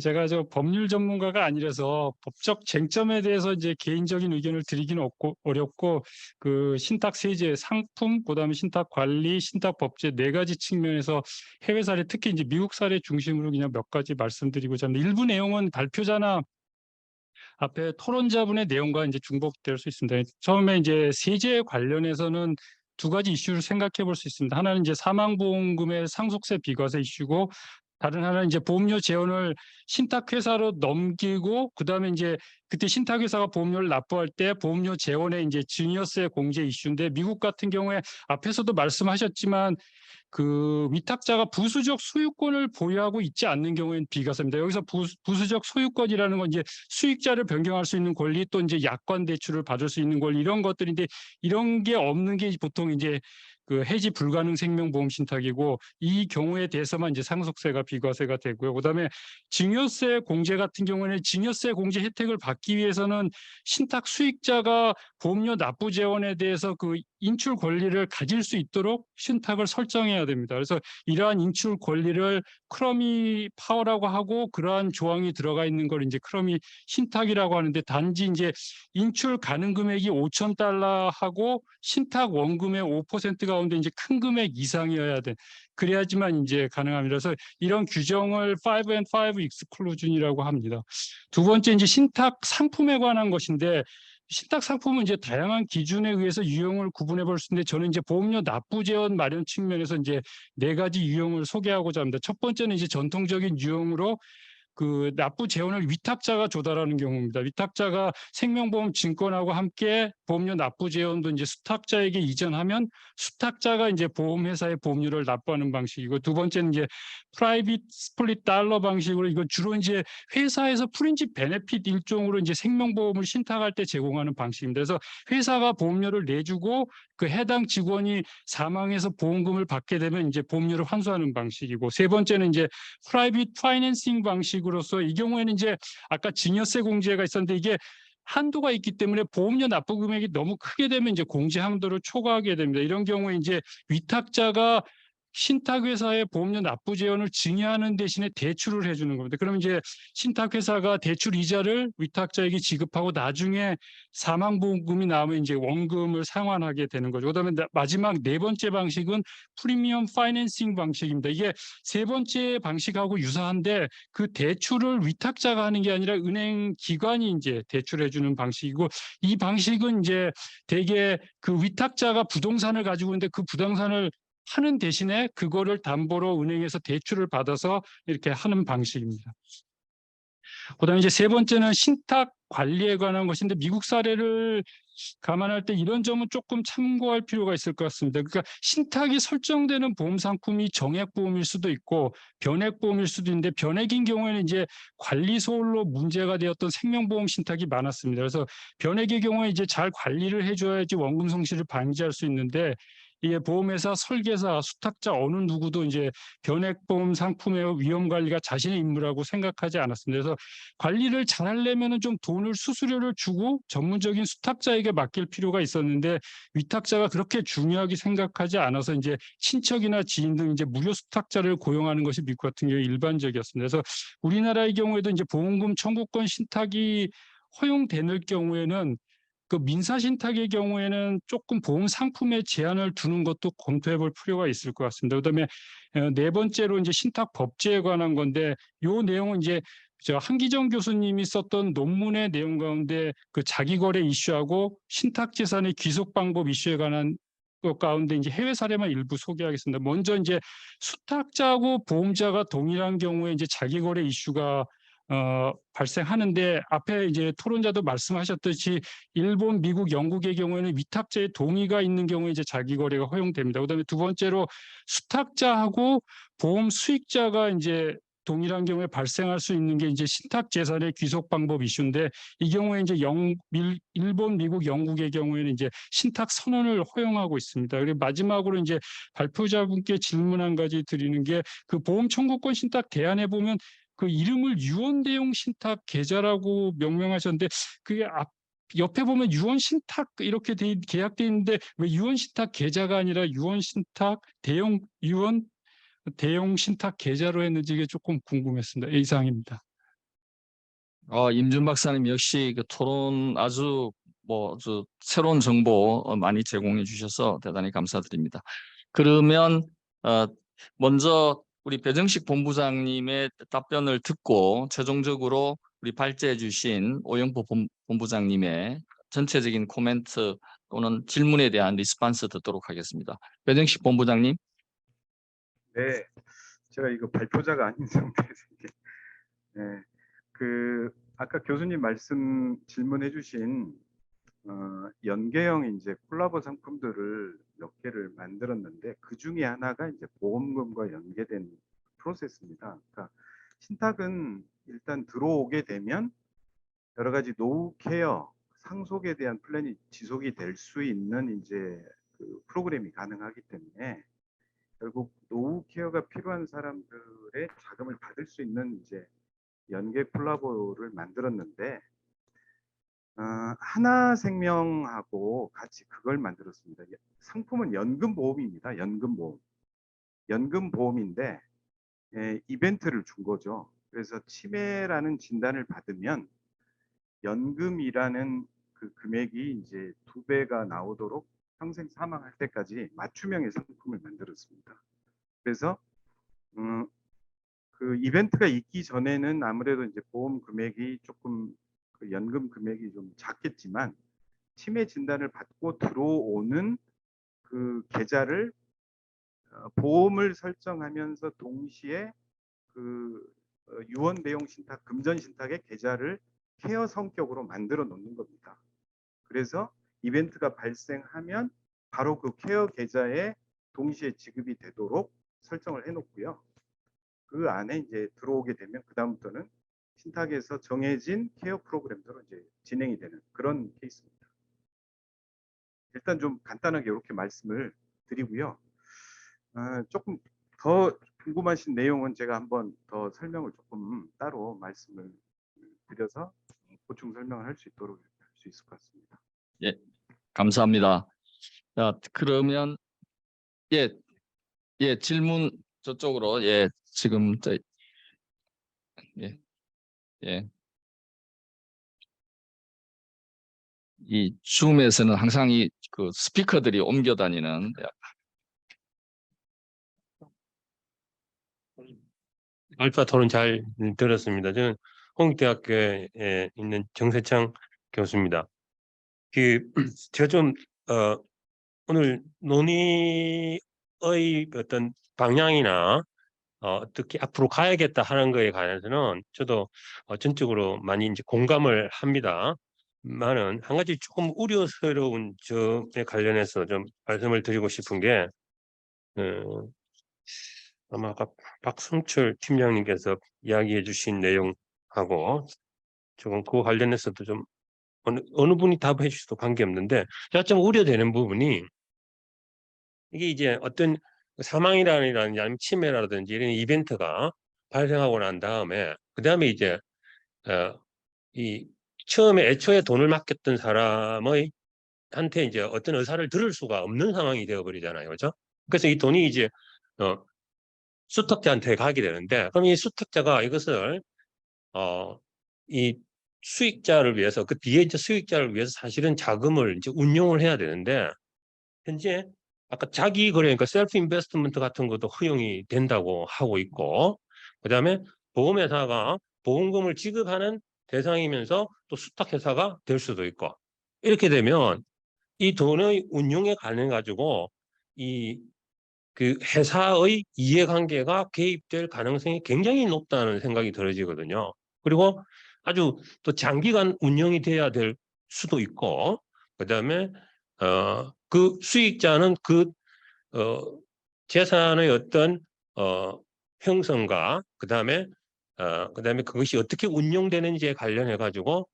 제가 법률 전문가가 아니라서 법적 쟁점에 대해서 이제 개인적인 의견을 드리기는 어렵고 그 신탁 세제, 상품, 그다음에 신탁 관리, 신탁 법제 4가지 측면에서 해외 사례, 특히 이제 미국 사례 중심으로 그냥 몇 가지 말씀드리고자 합니다. 일부 내용은 발표자나 앞에 토론자분의 내용과 이제 중복될 수 있습니다. 처음에 이제 세제 관련해서는 2가지 이슈를 생각해 볼 수 있습니다. 하나는 이제 사망보험금의 상속세 비과세 이슈고 다른 하나는 이제 보험료 재원을 신탁회사로 넘기고 그다음에 이제 그때 신탁회사가 보험료를 납부할 때 보험료 재원의 이제 증여세 공제 이슈인데 미국 같은 경우에 앞에서도 말씀하셨지만 그 위탁자가 부수적 소유권을 보유하고 있지 않는 경우에는 비과세입니다. 여기서 부수적 소유권이라는 건 이제 수익자를 변경할 수 있는 권리 또 이제 약관 대출을 받을 수 있는 권리 이런 것들인데 이런 게 없는 게 보통 이제 그 해지 불가능 생명보험 신탁이고 이 경우에 대해서만 이제 상속세가 비과세가 되고요. 그다음에 증여세 공제 같은 경우에는 증여세 공제 혜택을 받기 위해서는 신탁 수익자가 보험료 납부 재원에 대해서 그 인출 권리를 가질 수 있도록 신탁을 설정해야 됩니다. 그래서 이러한 인출 권리를 크러미 파워라고 하고 그러한 조항이 들어가 있는 걸 이제 크러미 신탁이라고 하는데 단지 이제 인출 가능 금액이 $5,000하고 신탁 원금의 5% 가운데 이제 큰 금액 이상이어야 돼. 그래야지만 이제 가능합니다. 그래서 이런 규정을 5&5 exclusion이라고 합니다. 두 번째 이제 신탁 상품에 관한 것인데 신탁 상품은 이제 다양한 기준에 의해서 유형을 구분해 볼 수 있는데 저는 이제 보험료 납부 재원 마련 측면에서 이제 4가지 유형을 소개하고자 합니다. 첫 번째는 이제 전통적인 유형으로 그 납부 재원을 위탁자가 조달하는 경우입니다. 위탁자가 생명보험 증권하고 함께 보험료 납부 재원도 이제 수탁자에게 이전하면 수탁자가 이제 보험회사에 보험료를 납부하는 방식이고, 두 번째는 이제 프라이빗 스플릿 달러 방식으로, 이거 주로 이제 회사에서 프린지 베네핏 일종으로 이제 생명보험을 신탁할 때 제공하는 방식입니다. 그래서 회사가 보험료를 내주고 그 해당 직원이 사망해서 보험금을 받게 되면 이제 보험료를 환수하는 방식이고, 세 번째는 이제 프라이빗 파이낸싱 방식으로서, 이 경우에는 이제 아까 증여세 공제가 있었는데 이게 한도가 있기 때문에 보험료 납부 금액이 너무 크게 되면 이제 공제 한도를 초과하게 됩니다. 이런 경우에 이제 위탁자가 신탁회사의 보험료 납부 재원을 증여하는 대신에 대출을 해주는 겁니다. 그러면 이제 신탁회사가 대출 이자를 위탁자에게 지급하고 나중에 사망보험금이 나오면 이제 원금을 상환하게 되는 거죠. 그다음에 마지막 4번째 방식은 프리미엄 파이낸싱 방식입니다. 이게 3번째 방식하고 유사한데 그 대출을 위탁자가 하는 게 아니라 은행 기관이 이제 대출해주는 방식이고, 이 방식은 이제 대개 그 위탁자가 부동산을 가지고 있는데 그 부동산을 하는 대신에 그거를 담보로 은행에서 대출을 받아서 이렇게 하는 방식입니다. 그다음에 이제 3번째는 신탁 관리에 관한 것인데, 미국 사례를 감안할 때 이런 점은 조금 참고할 필요가 있을 것 같습니다. 그러니까 신탁이 설정되는 보험 상품이 정액보험일 수도 있고 변액보험일 수도 있는데, 변액인 경우에는 이제 관리 소홀로 문제가 되었던 생명보험 신탁이 많았습니다. 그래서 변액의 경우에 이제 잘 관리를 해줘야지 원금 손실을 방지할 수 있는데, 이게 보험회사, 설계사, 수탁자 어느 누구도 이제 변액보험 상품의 위험 관리가 자신의 임무라고 생각하지 않았습니다. 그래서 관리를 잘 하려면은 좀 돈을, 수수료를 주고 전문적인 수탁자에게 맡길 필요가 있었는데, 위탁자가 그렇게 중요하게 생각하지 않아서 이제 친척이나 지인 등 이제 무료 수탁자를 고용하는 것이 미국 같은 경우에 일반적이었습니다. 그래서 우리나라의 경우에도 이제 보험금 청구권 신탁이 허용되는 경우에는, 그 민사 신탁의 경우에는 조금 보험 상품에 제한을 두는 것도 검토해 볼 필요가 있을 것 같습니다. 그다음에 4번째로 이제 신탁 법제에 관한 건데, 요 내용은 이제 한기정 교수님이 썼던 논문의 내용 가운데 그 자기거래 이슈하고 신탁재산의 귀속 방법 이슈에 관한 것 가운데 이제 해외 사례만 일부 소개하겠습니다. 먼저 이제 수탁자하고 보험자가 동일한 경우에 이제 자기거래 이슈가 발생하는데, 앞에 이제 토론자도 말씀하셨듯이 일본, 미국, 영국의 경우에는 위탁자의 동의가 있는 경우에 이제 자기 거래가 허용됩니다. 그다음에 두 번째로 수탁자하고 보험 수익자가 이제 동일한 경우에 발생할 수 있는 게 이제 신탁 재산의 귀속 방법 이슈인데, 이 경우에 이제 일본, 미국, 영국의 경우에는 이제 신탁 선언을 허용하고 있습니다. 그리고 마지막으로 이제 발표자분께 질문 한 가지 드리는 게, 그 보험 청구권 신탁 대안에 보면 그 이름을 유언 대용 신탁 계좌라고 명명하셨는데, 그게 옆에 보면 유언 신탁 이렇게 계약돼 있는데 왜 유언 신탁 계좌가 아니라 유언 신탁 대용 유언 대용 신탁 계좌로 했는지 이게 조금 궁금했습니다. 이상입니다. 임준 박사님 역시 그 토론 아주 아주 새로운 정보 많이 제공해 주셔서 대단히 감사드립니다. 그러면 먼저 우리 배정식 본부장님의 답변을 듣고 최종적으로 우리 발제해 주신 오영포 본부장님의 전체적인 코멘트 또는 질문에 대한 리스판스 듣도록 하겠습니다. 배정식 본부장님. 네, 제가 이거 발표자가 아닌 상태에서 이게, 네, 아까 교수님 질문해주신 연계형 이제 콜라보 상품들을 몇 개를 만들었는데, 그 중에 하나가 이제 보험금과 연계된 프로세스입니다. 그러니까 신탁은 일단 들어오게 되면 여러 가지 노후 케어, 상속에 대한 플랜이 지속이 될 수 있는 이제 그 프로그램이 가능하기 때문에, 결국 노후 케어가 필요한 사람들의 자금을 받을 수 있는 이제 연계 콜라보를 만들었는데, 하나생명하고 같이 그걸 만들었습니다. 상품은 연금보험입니다. 연금보험. 연금보험인데 이벤트를 준 거죠. 그래서 치매라는 진단을 받으면 연금이라는 그 금액이 이제 2배가 나오도록 평생 사망할 때까지 맞춤형의 상품을 만들었습니다. 그래서 그 이벤트가 있기 전에는 아무래도 이제 보험 금액이 조금 그 연금 금액이 좀 작겠지만, 치매 진단을 받고 들어오는 그 계좌를 보험을 설정하면서 동시에 그 유언 대용 신탁, 금전 신탁의 계좌를 케어 성격으로 만들어 놓는 겁니다. 그래서 이벤트가 발생하면 바로 그 케어 계좌에 동시에 지급이 되도록 설정을 해놓고요. 그 안에 이제 들어오게 되면 그 다음부터는 신탁에서 정해진 케어 프로그램대로 이제 진행이 되는 그런 케이스입니다. 일단 좀 간단하게 이렇게 말씀을 드리고요. 조금 더 궁금하신 내용은 제가 한번 더 설명을 조금 따로 말씀을 드려서 보충 설명을 할 수 있도록 할 수 있을 것 같습니다. 예, 감사합니다. 자, 그러면 예, 질문 저쪽으로 지금 예. 이 줌에서는 항상 그 스피커들이 옮겨 다니는 알파 토론 잘 들었습니다. 저는 홍익대학교에 있는 정세창 교수입니다. 제가 좀 오늘 논의의 어떤 방향이나 어떻게 앞으로 가야겠다 하는 거에 관해서는 저도 전적으로 많이 이제 공감을 합니다. 많은 한 가지 조금 우려스러운 점에 관련해서 좀 말씀을 드리고 싶은 게 아마 아까 박성철 팀장님께서 이야기해 주신 내용하고 조금 그거 관련해서도 좀 어느 분이 답해 주셔도 관계없는데 제가 좀 우려되는 부분이 이게 이제 어떤 사망이라든지 아니면 치매라든지 이런 이벤트가 발생하고 난 다음에 그 다음에 이제 이 처음에 애초에 돈을 맡겼던 사람의 한테 이제 어떤 의사를 들을 수가 없는 상황이 되어버리잖아요, 그렇죠? 그래서 이 돈이 이제 수탁자한테 가게 되는데 그럼 이 수탁자가 이것을 이 수익자를 위해서 그 뒤에 이제 수익자를 위해서 사실은 자금을 이제 운용을 해야 되는데 현재 아까 자기 거래 그러니까 셀프 인베스트먼트 같은 것도 허용이 된다고 하고 있고 그다음에 보험회사가 보험금을 지급하는 대상이면서 또 수탁회사가 될 수도 있고 이렇게 되면 이 돈의 운용에 관해 가지고 그 회사의 이해관계가 개입될 가능성이 굉장히 높다는 생각이 들어지거든요. 그리고 아주 또 장기간 운영이 돼야 될 수도 있고 그다음에 그 수익자는 그 재산의 어떤 형성과 그다음에 그것이 어떻게 운영되는지에 관련해 가지고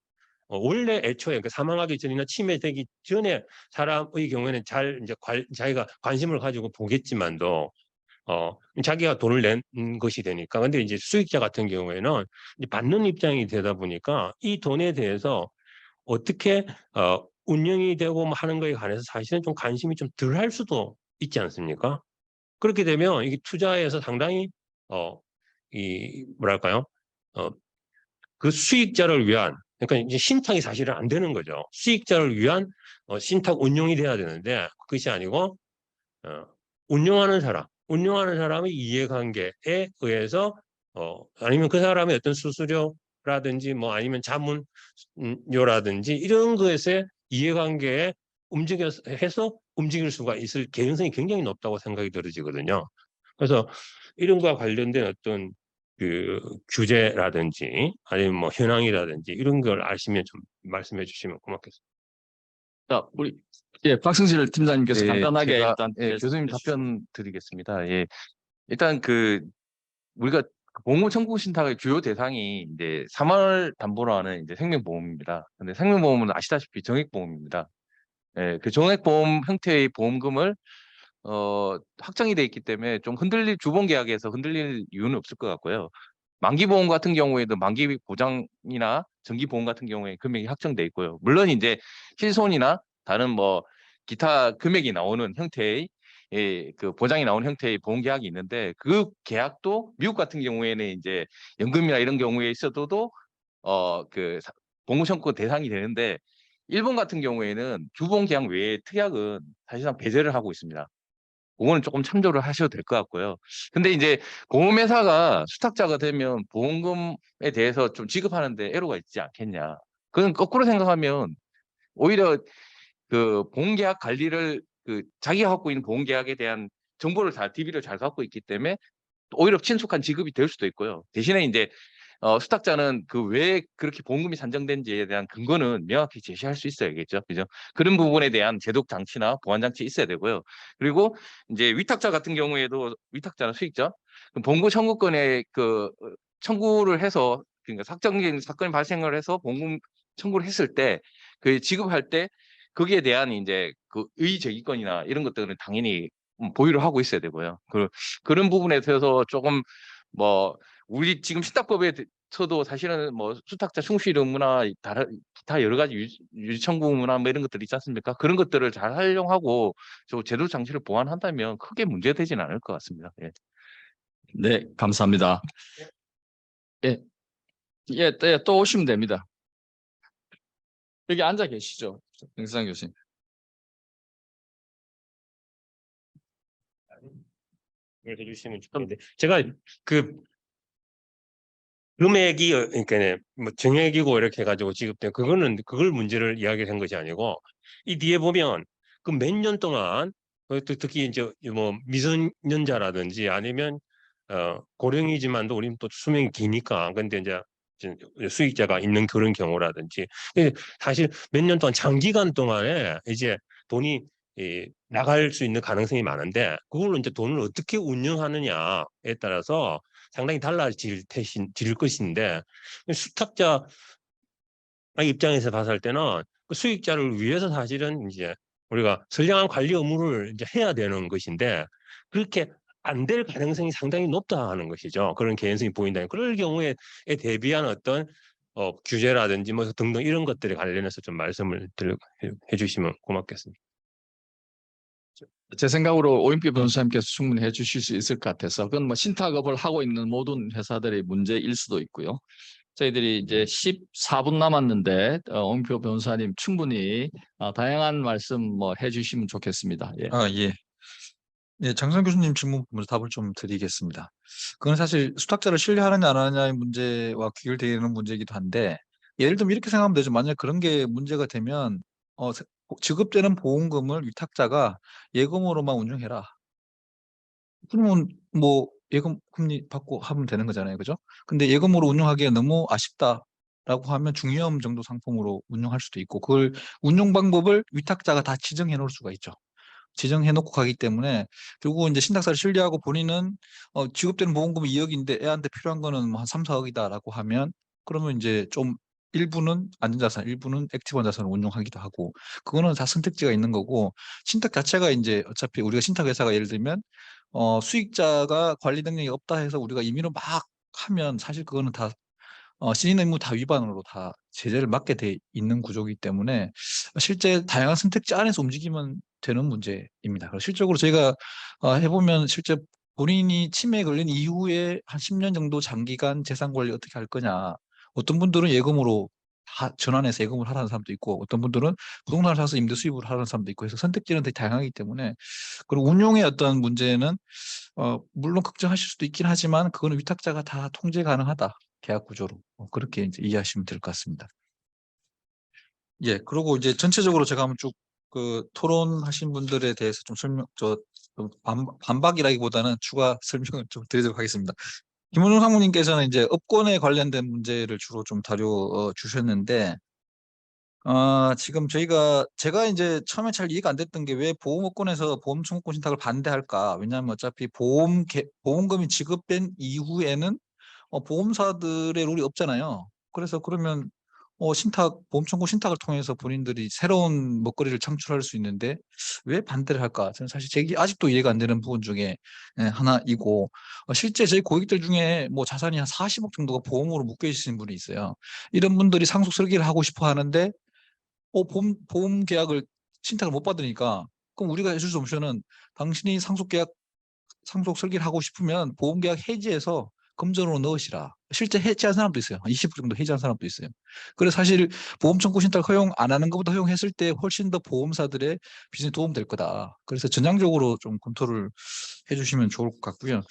원래 애초에 그 사망하기 전이나 치매되기 전에 사람의 경우에는 잘 이제 자기가 관심을 가지고 보겠지만도 자기가 돈을 낸 것이 되니까 근데 이제 수익자 같은 경우에는 이제 받는 입장이 되다 보니까 이 돈에 대해서 어떻게 운영이 되고 뭐 하는 거에 관해서 사실은 좀 관심이 좀 덜 할 수도 있지 않습니까? 그렇게 되면 이게 투자에서 상당히 이 뭐랄까요? 그 수익자를 위한 그러니까 이제 신탁이 사실은 안 되는 거죠. 수익자를 위한 신탁 운용이 돼야 되는데 그것이 아니고 운용하는 사람의 이해관계에 의해서 아니면 그 사람의 어떤 수수료라든지 뭐 아니면 자문료라든지 이런 것에 이해관계에 해서 움직일 수가 있을 개연성이 굉장히 높다고 생각이 들어지거든요. 그래서 이런 거와 관련된 어떤 그 규제라든지 아니면 뭐 현황이라든지 이런 걸 아시면 좀 말씀해 주시면 고맙겠습니다. 자, 우리 박승실 팀장님께서 간단하게 제가, 일단 교수님 말씀해 주시죠. 답변 드리겠습니다. 일단 우리가 보험 청구 신탁의 주요 대상이 이제 3월 담보로 하는 이제 생명보험입니다. 근데 생명보험은 아시다시피 정액보험입니다. 그 정액보험 형태의 보험금을 확정이 돼 있기 때문에 좀 주본 계약에서 흔들릴 이유는 없을 것 같고요. 만기보험 같은 경우에도 만기 보장이나 정기보험 같은 경우에 금액이 확정돼 있고요. 물론 이제 실손이나 다른 뭐 기타 금액이 나오는 형태의 그 보장이 나오는 형태의 보험 계약이 있는데 그 계약도 미국 같은 경우에는 이제 연금이나 이런 경우에 있어도 보험 청구 대상이 되는데 일본 같은 경우에는 주보험 계약 외에 특약은 사실상 배제를 하고 있습니다. 그거는 조금 참조를 하셔도 될 것 같고요. 근데 이제 보험회사가 수탁자가 되면 보험금에 대해서 좀 지급하는데 애로가 있지 않겠냐. 그건 거꾸로 생각하면 오히려 그 보험계약 관리를 자기가 갖고 있는 보험계약에 대한 정보를 DB를 잘 갖고 있기 때문에 오히려 친숙한 지급이 될 수도 있고요. 대신에 이제 수탁자는 그 왜 그렇게 보험금이 산정된지에 대한 근거는 명확히 제시할 수 있어야겠죠. 그죠? 그런 부분에 대한 제독 장치나 보완 장치 있어야 되고요. 그리고 이제 위탁자 같은 경우에도 위탁자나 수익자 보험금 청구권에 청구를 해서 그러니까 사적인 사건이 발생을 해서 보험금 청구를 했을 때 그 지급할 때 거기에 대한 이제 그 의제기권이나 이런 것들은 당연히 보유를 하고 있어야 되고요. 그런 부분에 대해서 조금 뭐 우리 지금 신탁법에서도 사실은 뭐 수탁자 충실 의무나 다 여러 가지 유지청구 의무나 뭐 이런 것들이 있지 않습니까? 그런 것들을 잘 활용하고 제도 장치를 보완한다면 크게 문제되지는 않을 것 같습니다. 예. 네, 감사합니다. 예, 또 오시면 됩니다. 여기 앉아 계시죠, 영상 교수님. 해주시면 좋겠는데 제가 그 금액이 그러니까 뭐 정액이고 이렇게 해가지고 지급된 그걸 문제를 이야기한 것이 아니고 이 뒤에 보면 그 몇 년 동안 특히 이제 뭐 미성년자라든지 아니면 고령이지만도 우리는 또 수명이 기니까 근데 이제 수익자가 있는 그런 경우라든지 사실 몇 년 동안 장기간 동안에 이제 돈이 나갈 수 있는 가능성이 많은데 그걸로 이제 돈을 어떻게 운영하느냐에 따라서 상당히 달라질 것인데 수탁자 입장에서 봤을 때는 그 수익자를 위해서 사실은 이제 우리가 선량한 관리 의무를 이제 해야 되는 것인데 그렇게 안 될 가능성이 상당히 높다 하는 것이죠. 그런 개연성이 보인다. 그럴 경우에 대비한 어떤 규제라든지 뭐 등등 이런 것들에 관련해서 좀 말씀을 해주시면 고맙겠습니다. 제 생각으로 오인표 변호사님께서 충분히 해주실 수 있을 것 같아서 그건 뭐 신탁업을 하고 있는 모든 회사들의 문제일 수도 있고요. 저희들이 이제 14분 남았는데 오인표 변호사님 충분히 다양한 말씀 뭐 해주시면 좋겠습니다. 예. 예. 예, 장선 교수님 질문 먼저 답을 좀 드리겠습니다. 그건 사실 수탁자를 신뢰하느냐 안 하느냐의 문제와 귀결되는 문제이기도 한데 예를 들면 이렇게 생각하면 되죠. 만약 그런 게 문제가 되면 지급되는 보험금을 위탁자가 예금으로만 운용해라. 그러면 뭐 예금 금리 받고 하면 되는 거잖아요. 그죠? 근데 예금으로 운용하기에 너무 아쉽다라고 하면 중위험 정도 상품으로 운용할 수도 있고 그걸 운용 방법을 위탁자가 다 지정해 놓을 수가 있죠. 지정해 놓고 가기 때문에 결국 이제 신탁사를 신뢰하고 본인은 지급되는 보험금이 2억인데 애한테 필요한 거는 뭐 한 3, 4억이다라고 하면 그러면 이제 좀 일부는 안전자산, 일부는 액티브한 자산을 운용하기도 하고 그거는 다 선택지가 있는 거고 신탁 자체가 이제 어차피 우리가 신탁 회사가 예를 들면 수익자가 관리 능력이 없다 해서 우리가 임의로 막 하면 사실 그거는 다 신인 의무 다 위반으로 다 제재를 받게 돼 있는 구조이기 때문에 실제 다양한 선택지 안에서 움직이면 되는 문제입니다. 그래서 실적으로 저희가 해보면 실제 본인이 치매에 걸린 이후에 한 10년 정도 장기간 재산 관리 어떻게 할 거냐. 어떤 분들은 예금으로 전환해서 예금을 하라는 사람도 있고 어떤 분들은 부동산을 사서 임대 수입을 하라는 사람도 있고 해서 선택지는 되게 다양하기 때문에 그리고 운용의 어떤 문제는 물론 걱정하실 수도 있긴 하지만 그거는 위탁자가 다 통제 가능하다. 계약 구조로 그렇게 이제 이해하시면 될 것 같습니다. 예, 그리고 이제 전체적으로 제가 한번 쭉 그 토론하신 분들에 대해서 좀 반박이라기보다는 추가 설명을 좀 드리도록 하겠습니다. 김원중 상무님께서는 이제 업권에 관련된 문제를 주로 좀 다뤄 주셨는데 지금 제가 이제 처음에 잘 이해가 안 됐던 게 왜 보험업권에서 보험 청구권 신탁을 반대할까? 왜냐하면 어차피 보험금이 지급된 이후에는 보험사들의 롤이 없잖아요. 그래서 그러면 보험 청구 신탁을 통해서 본인들이 새로운 먹거리를 창출할 수 있는데 왜 반대를 할까? 저는 사실 아직도 이해가 안 되는 부분 중에 하나이고 실제 저희 고객들 중에 뭐 자산이 한 40억 정도가 보험으로 묶여 있으신 분이 있어요. 이런 분들이 상속 설계를 하고 싶어 하는데 보험 계약을 신탁을 못 받으니까 그럼 우리가 해줄 수 없는 당신이 상속 상속 설계를 하고 싶으면 보험 계약 해지해서 금전으로 넣으시라. 실제 해지한 사람도 있어요. 20% 정도 해지한 사람도 있어요. 그래서 사실 보험 청구 신탁 허용 안 하는 것보다 허용했을 때 훨씬 더 보험사들의 비즈니스 도움 될 거다. 그래서 전향적으로 좀 검토를 해주시면 좋을 것 같고요.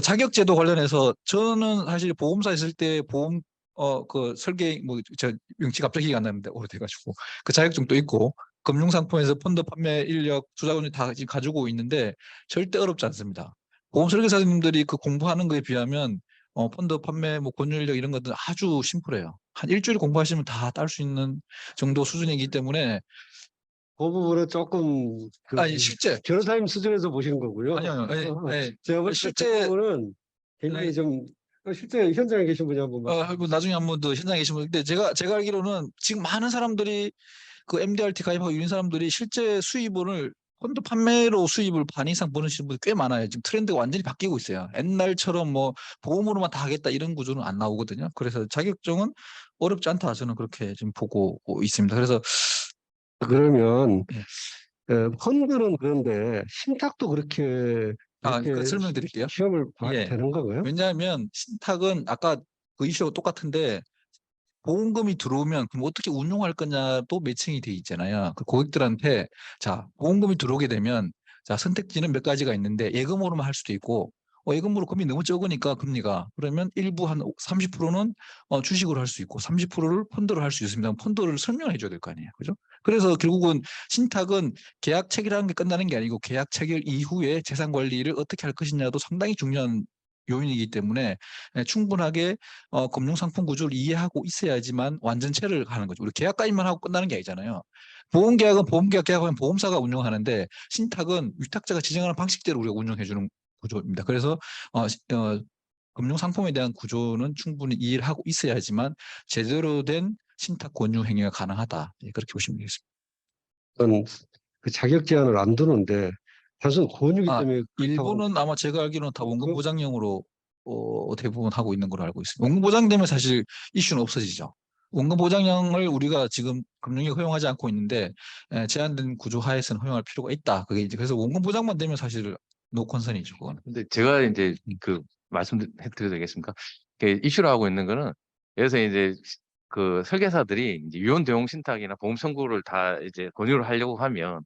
자격제도 관련해서 저는 사실 보험사 있을 때 보험 그 설계 저 명치 갑자기 기억 안 나는데 오래돼가지고 그 자격증도 있고 금융상품에서 펀드 판매 인력, 투자금을 다 지금 가지고 있는데 절대 어렵지 않습니다. 보험 설계사님들이 그 공부하는 거에 비하면 펀드 판매, 뭐 권유 인력 이런 것들은 아주 심플해요. 한 일주일 공부하시면 다 딸 수 있는 정도 수준이기 때문에 그 부분은 조금 아니 실제 변호사님 수준에서 보시는 거고요. 아니요, 아니, 제가 볼 때 실제 그 부분은 굉장히 네. 좀 실제 현장에 계신 분이 한번 말씀. 뭐 나중에 한번 더 현장에 계시면 근데 제가 알기로는 지금 많은 사람들이 그 MDRT 가입하고 이런 사람들이 실제 수입을 펀드 판매로 수입을 반 이상 버시는 분들 꽤 많아요. 지금 트렌드가 완전히 바뀌고 있어요. 옛날처럼 뭐 보험으로만 다 하겠다 이런 구조는 안 나오거든요. 그래서 자격증은 어렵지 않다 저는 그렇게 지금 보고 있습니다. 그래서 그러면 예. 펀드는 그런데 신탁도 그렇게 그 설명드릴게요. 시험을 봐야 예. 되는 거고요. 왜냐하면 신탁은 아까 그 이슈하고 똑같은데 보험금이 들어오면 그럼 어떻게 운용할 거냐도 매칭이 돼 있잖아요. 그 고객들한테 자 보험금이 들어오게 되면 자 선택지는 몇 가지가 있는데 예금으로만 할 수도 있고 예금으로 금이 너무 적으니까 금리가 그러면 일부 한 30%는 주식으로 할 수 있고 30%를 펀드로 할 수 있습니다. 펀드를 설명해 줘야 될 거 아니에요. 그죠? 그래서 결국은 신탁은 계약 체결하는 게 끝나는 게 아니고 계약 체결 이후에 재산 관리를 어떻게 할 것이냐도 상당히 중요한 요인이기 때문에 충분하게 금융상품 구조를 이해하고 있어야지만 완전체를 하는 거죠. 우리 계약 가입만 하고 끝나는 게 아니잖아요. 보험계약은 보험계약 계약하면 보험사가 운영하는데 신탁은 위탁자가 지정하는 방식대로 우리가 운영해주는 구조입니다. 그래서 금융상품에 대한 구조는 충분히 이해를 하고 있어야지만 제대로 된 신탁 권유 행위가 가능하다. 그렇게 보시면 되겠습니다. 그 자격 제한을 안 두는데 단순 권유기 때문에 그렇다고 일부는 아마 제가 알기로는 다 원금 보장형으로 대부분 하고 있는 걸로 알고 있습니다. 원금 보장되면 사실 이슈는 없어지죠. 원금 보장형을 우리가 지금 금융위 허용하지 않고 있는데 제한된 구조 하에서는 허용할 필요가 있다. 그게 이제 그래서 원금 보장만 되면 사실 노 컨선이죠. 그거는. 근데 제가 이제 그 말씀드려도 되겠습니까? 이슈로 하고 있는 거는 그래서 이제 그 설계사들이 이제 유언 대용 신탁이나 보험 청구를 다 이제 권유를 하려고 하면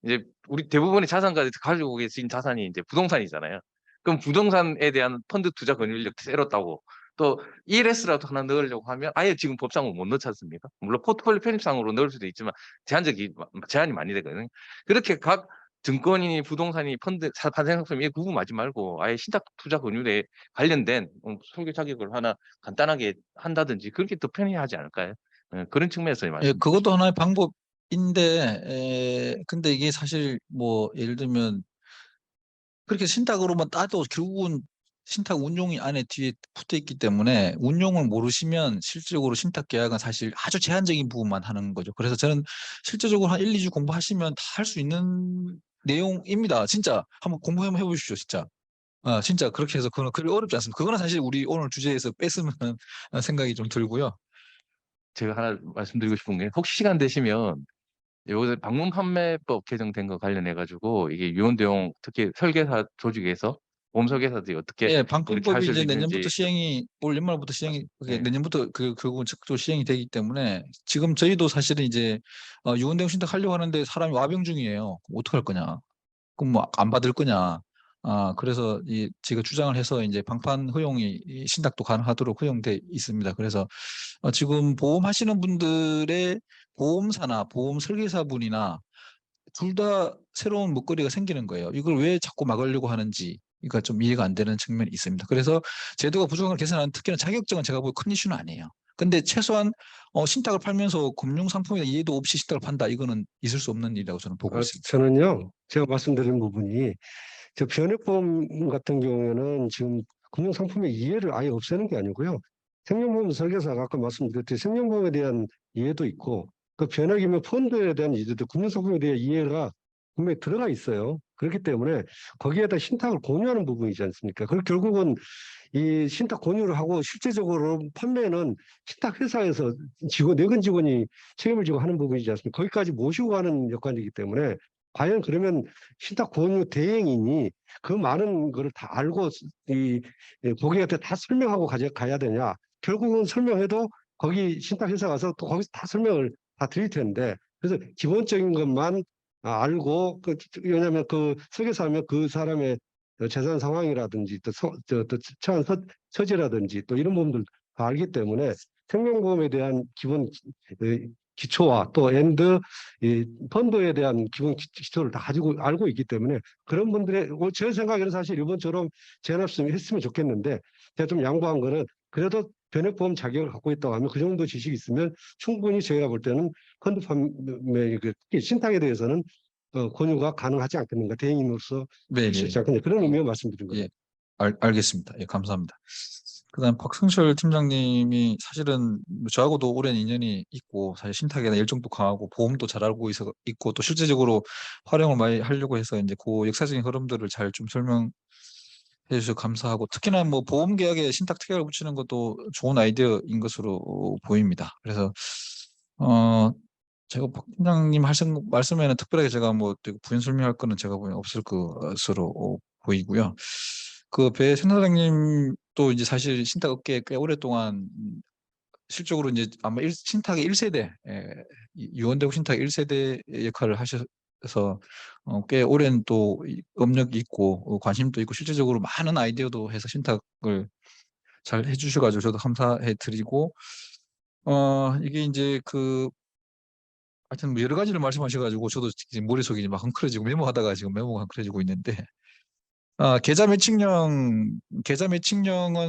이제 우리 대부분의 자산가들이 가지고 계신 자산이 이제 부동산이잖아요. 그럼 부동산에 대한 펀드 투자 권유 인력 새로 따고 또 ELS라도 하나 넣으려고 하면 아예 지금 법상으로 못 넣지 않습니까? 물론 포트폴리오 편입상으로 넣을 수도 있지만 제한이 많이 되거든요. 그렇게 각 증권이니 부동산이 펀드 파생상품 이 구분하지 말고 아예 신탁 투자 권유에 관련된 설계 자격을 하나 간단하게 한다든지 그렇게 더 편리하지 않을까요? 그런 측면에서 말씀. 그것도 하나의 방법인데 근데 이게 사실 뭐 예를 들면 그렇게 신탁으로만 따도 결국은 신탁 운용이 안에 뒤에 붙어 있기 때문에 운용을 모르시면 실질적으로 신탁 계약은 사실 아주 제한적인 부분만 하는 거죠. 그래서 저는 실제적으로 한 1, 2주 공부하시면 다 할 수 있는 내용입니다. 진짜 한번 공부 한번 해보십시오. 진짜. 진짜 그렇게 해서 그건 그리 어렵지 않습니다. 그거는 사실 우리 오늘 주제에서 뺐으면 생각이 좀 들고요. 제가 하나 말씀드리고 싶은 게 혹시 시간 되시면 요새 방문 판매법 개정된 거 관련해 가지고 이게 유언 대용 특히 설계사 조직에서 보험 설계사들이 어떻게 이렇게 방법이 할 수 이제 있는지 내년부터 시행이 올 연말부터 시행이 네. 내년부터 결국은 적극적으로 시행이 되기 때문에 지금 저희도 사실은 이제 유언대용 신탁 하려고 하는데 사람이 와병 중이에요. 그럼 어떡할 거냐? 그럼 뭐 안 받을 거냐? 그래서 제가 주장을 해서 이제 방판 허용이 신탁도 가능하도록 허용돼 있습니다. 그래서 지금 보험하시는 분들의 보험사나 보험 설계사분이나 둘 다 새로운 먹거리가 생기는 거예요. 이걸 왜 자꾸 막으려고 하는지 그러니까 좀 이해가 안 되는 측면이 있습니다. 그래서 제도가 부족한 걸 개선하는 특히나 자격증은 제가 보기엔 큰 이슈는 아니에요. 근데 최소한 신탁을 팔면서 금융 상품에 이해도 없이 신탁을 판다 이거는 있을 수 없는 일이라고 저는 보고 있습니다. 저는요, 제가 말씀드린 부분이 저 변액보험 같은 경우에는 지금 금융상품의 이해를 아예 없애는 게 아니고요. 생명보험 설계사가 아까 말씀드렸듯이 생명보험에 대한 이해도 있고 그 변액이면 펀드에 대한 이해도 금융상품에 대한 이해가 분명히 들어가 있어요. 그렇기 때문에 거기에다 신탁을 공유하는 부분이지 않습니까? 그리고 결국은 이 신탁 공유를 하고 실제적으로 판매는 신탁 회사에서 내근 직원이 책임을 지고 하는 부분이지 않습니까? 거기까지 모시고 가는 역할이기 때문에 과연 그러면 신탁 공유 대행인이 그 많은 거를 다 알고 고객한테 다 설명하고 가야 되냐? 결국은 설명해도 거기 신탁 회사 가서 또 거기서 다 설명을 다 드릴 텐데 그래서 기본적인 것만 알고 왜냐하면 그 설계사하면 그 사람의 재산 상황이라든지 또 처한 처지라든지 또 이런 부분들 다 알기 때문에 생명보험에 대한 기본 기초와 또 엔드 이 펀드에 대한 기본 기초를 다 가지고 알고 있기 때문에 그런 분들의 제 생각에는 사실 이번처럼 했으면 좋겠는데 제가 좀 양보한 거는 그래도 변액보험 자격을 갖고 있다고 하면 그 정도 지식이 있으면 충분히 저희가 볼 때는 펀드 판매 특히 신탁에 대해서는 권유가 가능하지 않겠는가 대행인으로서 네, 할수 네. 있지 않겠냐 그런 의미로 말씀드린 겁니다. 예, 알겠습니다. 예, 감사합니다. 그다음 박승철 팀장님이 사실은 저하고도 오랜 인연이 있고 사실 신탁에는 열정도 강하고 보험도 잘 알고 있고 또 실제적으로 활용을 많이 하려고 해서 이제 그 역사적인 흐름들을 잘 좀 설명해 주셔서 감사하고 특히나 뭐 보험 계약에 신탁 특약을 붙이는 것도 좋은 아이디어인 것으로 보입니다. 그래서 제가 박 팀장님 말씀에는 특별하게 제가 뭐 부연 설명할 거는 제가 보기엔 없을 것으로 보이고요. 그 배 센터장님도 이제 사실 신탁 업계에 꽤 오랫동안 실적으로 이제 아마 신탁의 1세대, 유원대국 신탁 1세대 역할을 하셔서 꽤 오랜 또 업력이 있고 관심도 있고 실질적으로 많은 아이디어도 해서 신탁을 잘 해주셔가지고 저도 감사해 드리고 이게 이제 하여튼 뭐 여러 가지를 말씀하셔가지고 저도 지금 머릿속이 막 헝클어지고 메모하다가 지금 메모가 헝클어지고 있는데 계좌 매칭령은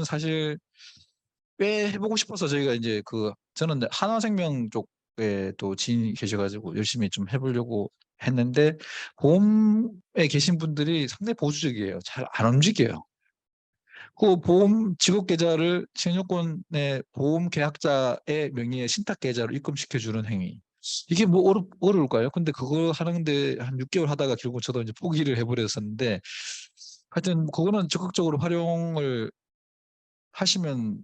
사실 꽤 해보고 싶어서 저희가 이제 저는 한화생명 쪽에 또 지인이 계셔가지고 열심히 좀 해보려고 했는데 보험에 계신 분들이 상당히 보수적이에요. 잘 안 움직여요. 그 보험 직업 계좌를 신용권의 보험 계약자의 명의의 신탁 계좌로 입금시켜 주는 행위. 이게 뭐 어려울까요? 근데 그거 하는데 한 6개월 하다가 결국 저도 이제 포기를 해버렸었는데 하여튼 그거는 적극적으로 활용을 하시면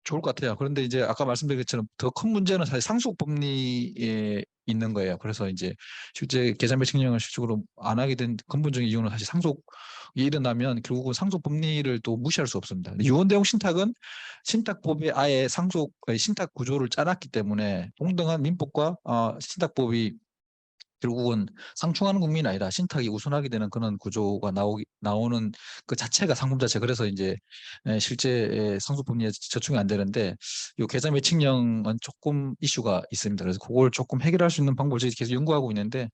좋을 것 같아요. 그런데 이제 아까 말씀드린 것처럼 더 큰 문제는 사실 상속 법리에 있는 거예요. 그래서 이제 실제 계좌 매칭령을 실질적으로 안 하게 된 근본적인 이유는 사실 상속이 일어나면 결국은 상속 법리를 또 무시할 수 없습니다. 유언대용 신탁은 신탁법에 아예 신탁 구조를 짜놨기 때문에 동등한 민법과 신탁법이 결국은 상충하는 국민이 아니라 신탁이 우선하게 되는 그런 구조가 나오는 그 자체가 상품 자체. 그래서 이제 실제 상속법리에 저촉이 안 되는데 이 계좌 매칭령은 조금 이슈가 있습니다. 그래서 그걸 조금 해결할 수 있는 방법을 저희 계속 연구하고 있는데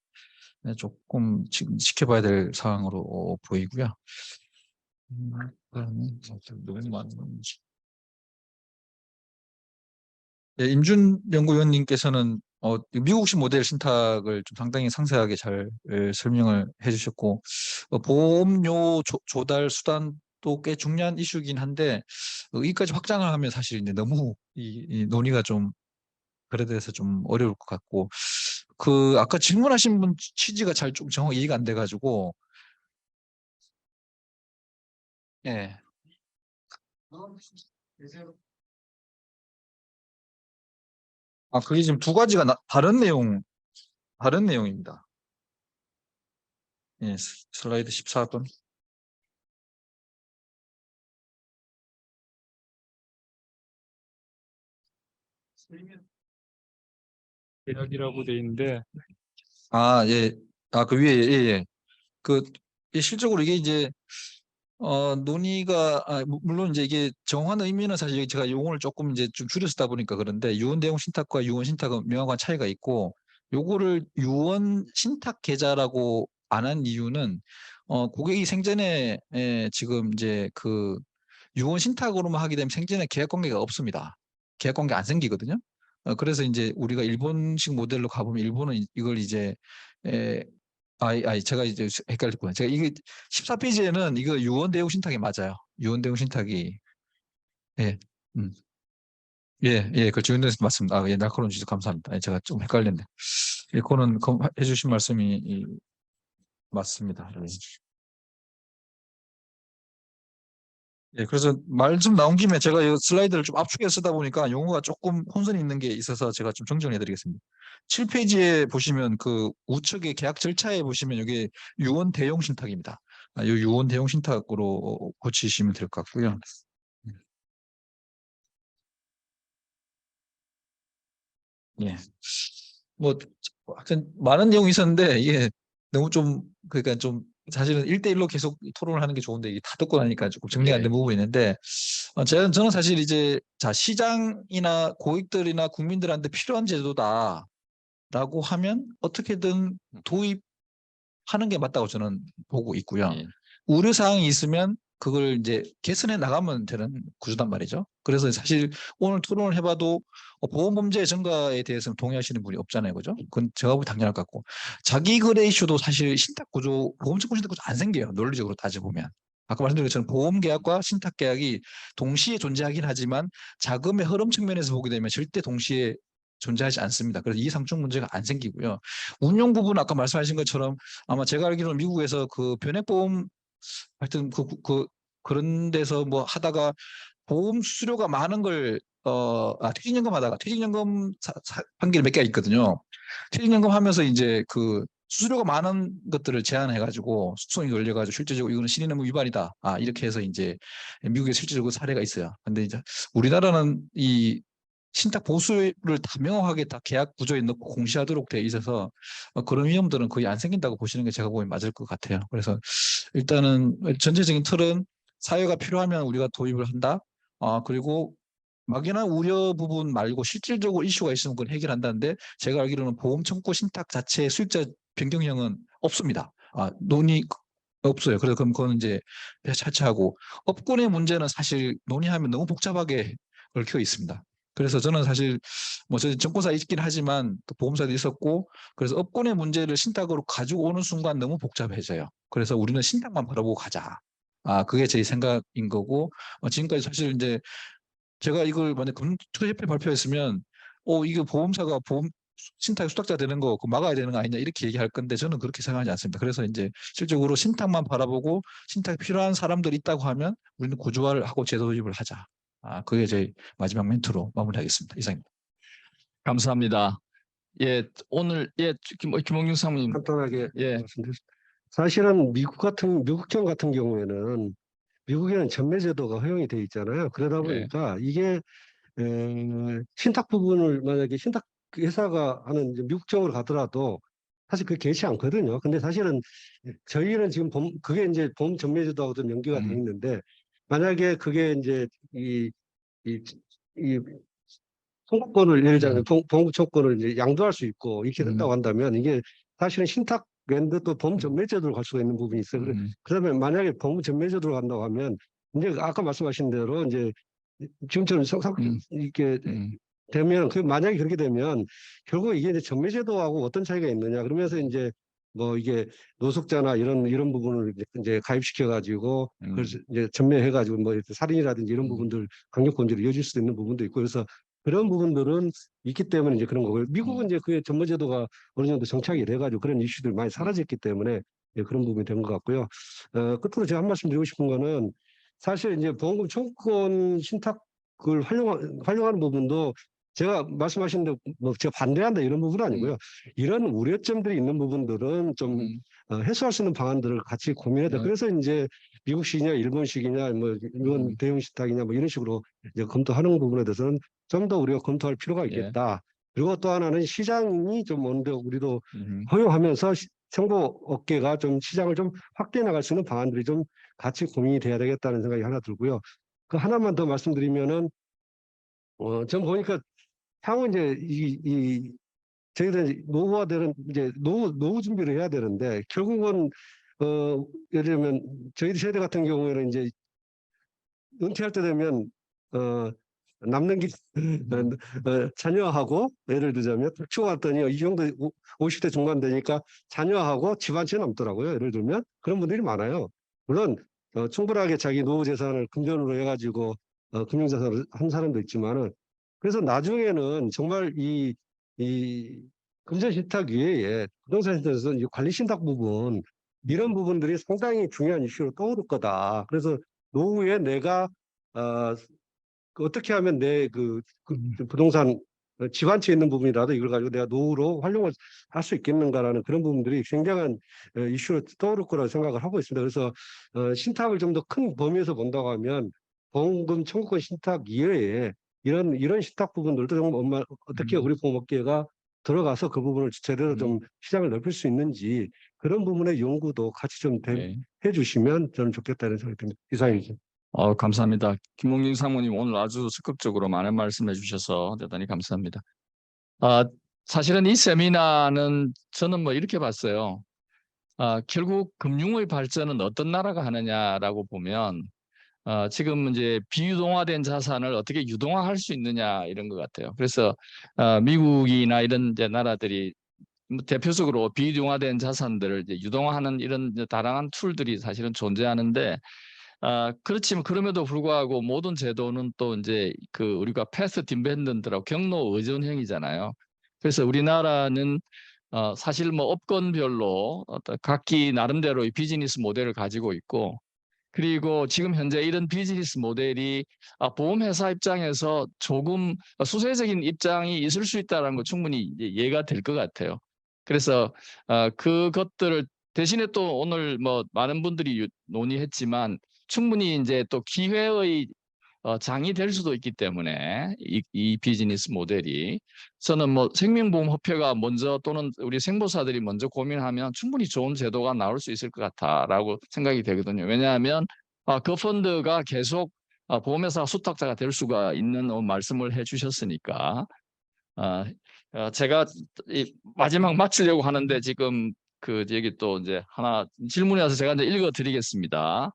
조금 지금 지켜봐야 될 상황으로 보이고요. 너무 많은지. 임준 연구위원님께서는 미국식 모델 신탁을 좀 상당히 상세하게 잘 설명을 해주셨고 보험료 조달 수단도 꽤 중요한 이슈긴 한데 여기까지 확장을 하면 사실 이제 너무 이 논의가 좀 그래 돼서 좀 어려울 것 같고 아까 질문하신 분 취지가 잘 좀 정확히 이해가 안 돼가지고 예. 그게 지금 두 가지가 다른 내용입니다. 예, 슬라이드 14번. 계약이라고 돼 있는데 예. 그 위에, 예. 실적으로 이게 이제, 논의가, 물론 이제 이게 정확한 의미는 사실 제가 용어를 조금 이제 좀 줄여 쓰다 보니까 그런데 유언 대용 신탁과 유언 신탁은 명확한 차이가 있고 요거를 유언 신탁 계좌라고 안 한 이유는, 고객이 생전에, 지금 이제 유언 신탁으로만 하게 되면 생전에 계약 관계가 없습니다. 계약 관계 안 생기거든요. 그래서 이제 우리가 일본식 모델로 가보면 일본은 이걸 이제 제가 이제 헷갈렸구나. 제가 이게 14페이지에는 이거 유언 대용 신탁이 맞아요. 유언 대용 신탁이 예, 그렇죠. 유언 대용 신탁 맞습니다. 예, 날카로운 지적 감사합니다. 제가 좀 헷갈렸네. 그거는 해주신 말씀이 맞습니다. 그래서 말 좀 나온 김에 제가 이 슬라이드를 좀 압축해서 쓰다 보니까 용어가 조금 혼선이 있는 게 있어서 제가 좀 정정을 해드리겠습니다. 7페이지에 보시면 우측의 계약 절차에 보시면 여기 유언 대용 신탁입니다. 이 유언 대용 신탁으로 고치시면 될 것 같고요. 예. 뭐 하여튼 많은 내용이 있었는데 이게 너무 그러니까 좀 사실은 1대1로 계속 토론을 하는 게 좋은데 이게 다 듣고 나니까 조금 정리가 안 예. 된 부분이 있는데 저는 사실 이제 자 시장이나 고객들이나 국민들한테 필요한 제도다라고 하면 어떻게든 도입하는 게 맞다고 저는 보고 있고요. 예. 우려 사항이 있으면 그걸 이제 개선해 나가면 되는 구조단 말이죠. 그래서 사실 오늘 토론을 해봐도 보험 범죄 증가에 대해서는 동의하시는 분이 없잖아요, 그죠? 그건 제가 보기 당연할 것 같고 자기 거래 이슈도 사실 신탁 구조, 보험 채권 신탁 구조 안 생겨요. 논리적으로 따져보면. 아까 말씀드린 것처럼 보험 계약과 신탁 계약이 동시에 존재하긴 하지만 자금의 흐름 측면에서 보게 되면 절대 동시에 존재하지 않습니다. 그래서 이해상충 문제가 안 생기고요. 운용 부분 아까 말씀하신 것처럼 아마 제가 알기로는 미국에서 그 변액보험 하여튼 그런 데서 뭐 하다가 보험 수수료가 많은 걸 퇴직연금 하다가 퇴직연금 판결이 몇 개가 있거든요. 퇴직연금 하면서 이제 그 수수료가 많은 것들을 제한해가지고訴訟이 걸려가지고 실질적으로 이거는 신의의무 위반이다. 이렇게 해서 이제 미국에 실질적으로 사례가 있어요. 근데 이제 우리나라는 이 신탁 보수를 다 명확하게 다 계약 구조에 넣고 공시하도록 돼 있어서 그런 위험들은 거의 안 생긴다고 보시는 게 제가 보기엔 맞을 것 같아요. 그래서 일단은 전체적인 틀은 사회가 필요하면 우리가 도입을 한다. 그리고 막연한 우려 부분 말고 실질적으로 이슈가 있으면 그걸 해결한다는데 제가 알기로는 보험 청구 신탁 자체의 수익자 변경형은 없습니다. 논의 없어요. 그래서 그럼 그건 이제 차치하고 업권의 문제는 사실 논의하면 너무 복잡하게 얽혀 있습니다. 그래서 저는 사실 뭐 저희 증권사 있긴 하지만 또 보험사도 있었고 그래서 업권의 문제를 신탁으로 가지고 오는 순간 너무 복잡해져요. 그래서 우리는 신탁만 바라보고 가자. 그게 제 생각인 거고 지금까지 사실 이제 제가 이걸 만약 금토협회 발표했으면 이거 보험사가 보험 신탁 수탁자 되는 거 막아야 되는 거 아니냐 이렇게 얘기할 건데 저는 그렇게 생각하지 않습니다. 그래서 이제 실질적으로 신탁만 바라보고 신탁이 필요한 사람들이 있다고 하면 우리는 구조화를 하고 제도 도입을 하자. 그게 제 마지막 멘트로 마무리하겠습니다. 이상입니다. 감사합니다. 예, 오늘 김홍균 사모님 간단하게 예. 말씀드리겠습니다. 사실은 미국형 같은 경우에는 미국에는 전매제도가 허용이 돼 있잖아요. 그러다 보니까 이게 신탁 부분을 만약에 신탁 회사가 하는 이제 미국형으로 가더라도 사실 그게 개의치 않거든요. 근데 사실은 저희는 지금 그게 이제 보험 전매제도하고 좀 연계가 돼 있는데 만약에 그게 이제 이 청구권을 예를 들자면 보험 청구권을 이제 양도할 수 있고 이렇게 된다고 한다면 이게 사실은 신탁 랜드 또 보험 전매제도로 갈 수가 있는 부분이 있어요. 그러면 만약에 보험 전매제도로 간다고 하면 이제 아까 말씀하신 대로 이제 지금처럼 이렇게 되면 만약에 그렇게 되면 결국 이게 이제 전매제도하고 어떤 차이가 있느냐 그러면서 이제 뭐 이게 노숙자나 이런 부분을 이제 가입시켜 가지고 그래서 이제 전매해 가지고 뭐 살인이라든지 이런 부분들 강력 범죄로 이어질 수도 있는 부분도 있고 그래서 그런 부분들은 있기 때문에 이제 그런 거고요. 미국은 이제 그게 전매제도가 어느 정도 정착이 돼가지고 그런 이슈들이 많이 사라졌기 때문에 그런 부분이 된 것 같고요. 끝으로 제가 한 말씀 드리고 싶은 거는 사실 이제 보험금 청구권 신탁을 활용하는 부분도 제가 말씀하신 대로 뭐 제가 반대한다 이런 부분은 아니고요. 이런 우려점들이 있는 부분들은 좀 해소할 수 있는 방안들을 같이 고민해야 돼. 그래서 이제 미국식이냐 일본식이냐 뭐 일본 대형 신탁이냐 뭐 이런 식으로 이제 검토하는 부분에 대해서는 좀 더 우리가 검토할 필요가 있겠다. 그리고 또 하나는 시장이 좀 어느 정도 우리도 허용하면서 청구업계가 좀 시장을 좀 확대해 나갈 수 있는 방안들이 좀 같이 고민이 돼야 되겠다는 생각이 하나 들고요. 그 하나만 더 말씀드리면은 전 보니까 향후 이제 저희들은 노후화되는 이제 노후 준비를 해야 되는데 결국은 예를 들면 저희 세대 같은 경우에는 이제 은퇴할 때 되면 남는 게 자녀하고 예를 들자면 치고 왔더니 이 정도 50대 중반 되니까 자녀하고 집안채 남더라고요. 예를 들면 그런 분들이 많아요. 물론 충분하게 자기 노후 재산을 금전으로 해가지고 금융자산을 한 사람도 있지만은 그래서 나중에는 정말 이 금전 신탁 외에 부동산 신탁에서 관리 신탁 부분 이런 부분들이 상당히 중요한 이슈로 떠오를 거다. 그래서 노후에 내가 어떻게 하면 내 부동산 집안채에 있는 부분이라도 이걸 가지고 내가 노후로 활용을 할 수 있겠는가라는 그런 부분들이 굉장한 이슈로 떠오를 거라고 생각을 하고 있습니다. 그래서 신탁을 좀 더 큰 범위에서 본다고 하면 보험금 청구권 신탁 이외에 이런 신탁 부분들도 정말 어떻게 우리 보험업계가 들어가서 그 부분을 제대로 좀 시장을 넓힐 수 있는지 그런 부분의 연구도 같이 좀 네. 해주시면 저는 좋겠다는 생각이 듭니다. 이상입니다. 감사합니다. 김홍진 상무님 오늘 아주 적극적으로 많은 말씀해 주셔서 대단히 감사합니다. 사실은 이 세미나는 저는 뭐 이렇게 봤어요. 결국 금융의 발전은 어떤 나라가 하느냐라고 보면 지금 이제 비유동화된 자산을 어떻게 유동화할 수 있느냐 이런 것 같아요. 그래서 미국이나 이런 이제 나라들이 대표적으로 비유동화된 자산들을 이제 유동화하는 이런 이제 다양한 툴들이 사실은 존재하는데 그렇지만 그럼에도 불구하고 모든 제도는 또 이제 그 우리가 패스트 디펜던트라고 경로 의존형이잖아요. 그래서 우리나라는 사실 뭐 업권별로 어떤 각기 나름대로의 비즈니스 모델을 가지고 있고 그리고 지금 현재 이런 비즈니스 모델이 보험회사 입장에서 조금 수세적인 입장이 있을 수 있다는 거 충분히 이제 이해가 될 것 같아요. 그래서 그것들을 대신에 또 오늘 뭐 많은 분들이 논의했지만 충분히 이제 또 기회의 장이 될 수도 있기 때문에 이 비즈니스 모델이 저는 뭐 생명보험협회가 먼저 또는 우리 생보사들이 먼저 고민하면 충분히 좋은 제도가 나올 수 있을 것 같다라고 생각이 되거든요. 왜냐하면 그 펀드가 계속 보험회사 수탁자가 될 수가 있는 말씀을 해주셨으니까 제가 마지막 마치려고 하는데 지금 그 여기 또 이제 하나 질문이 와서 제가 이제 읽어드리겠습니다.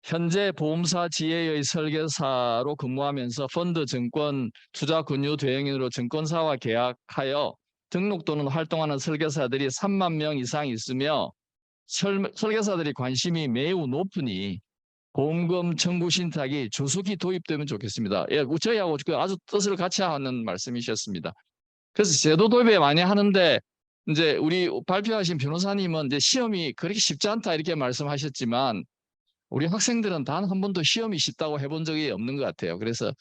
현재 보험사 지회의 설계사로 근무하면서 펀드 증권 투자 금융 대행인으로 증권사와 계약하여 등록 또는 활동하는 설계사들이 3만 명 이상 있으며 설계사들이 관심이 매우 높으니 보험금 청구 신탁이 조속히 도입되면 좋겠습니다. 예, 저희하고 아주 뜻을 같이 하는 말씀이셨습니다. 그래서 제도 도입에 많이 하는데 이제 우리 발표하신 변호사님은 이제 시험이 그렇게 쉽지 않다 이렇게 말씀하셨지만 우리 학생들은 단 한 번도 시험이 쉽다고 해본 적이 없는 것 같아요. 그래서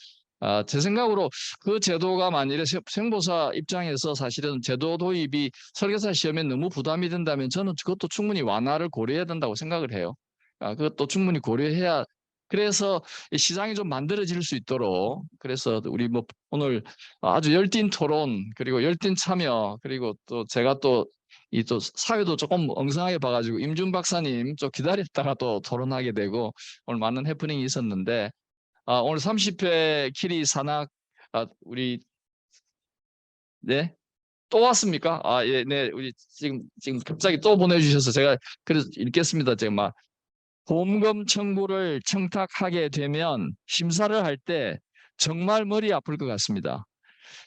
제 생각으로 그 제도가 만일에 생보사 입장에서 사실은 제도 도입이 설계사 시험에 너무 부담이 된다면 저는 그것도 충분히 완화를 고려해야 된다고 생각을 해요. 그것도 충분히 고려해야 그래서 시장이 좀 만들어질 수 있도록 그래서 우리 뭐 오늘 아주 열띤 토론 그리고 열띤 참여 그리고 또 제가 또 이 또 사회도 조금 엉성하게 봐가지고 임준 박사님 좀 기다렸다가 또 토론하게 되고 오늘 많은 해프닝이 있었는데 오늘 30회 키리 산악 우리 네? 또 왔습니까? 예, 네, 우리 지금 갑자기 또 보내주셔서 제가 그래서 읽겠습니다. 제가 막 보험금 청구를 청탁하게 되면 심사를 할 때 정말 머리 아플 것 같습니다.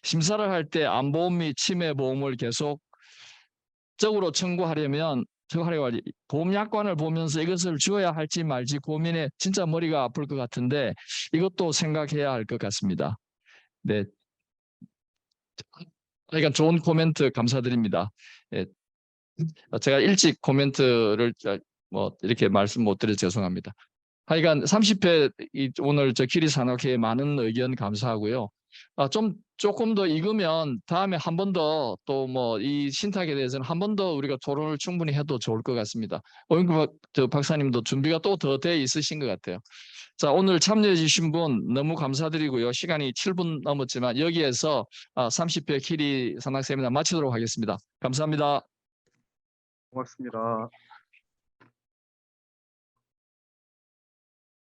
심사를 할 때 안보험 및 치매보험을 계속 적으로 청구하려면 보험약관을 보면서 이것을 주어야 할지 말지 고민에 진짜 머리가 아플 것 같은데 이것도 생각해야 할 것 같습니다. 네, 그러니까 좋은 코멘트 감사드립니다. 예, 제가 일찍 코멘트를 뭐 이렇게 말씀 못 드려 죄송합니다. 하여간 30회 오늘 저 키리 산악회에 많은 의견 감사하고요. 조금 더 익으면 다음에 한 번 더 또 뭐 이 신탁에 대해서는 한 번 더 우리가 토론을 충분히 해도 좋을 것 같습니다. 오영구 박사님도 준비가 또 더 돼 있으신 것 같아요. 자, 오늘 참여해 주신 분 너무 감사드리고요. 시간이 7분 넘었지만 여기에서 30회 키리 산악 세미나 마치도록 하겠습니다. 감사합니다. 고맙습니다.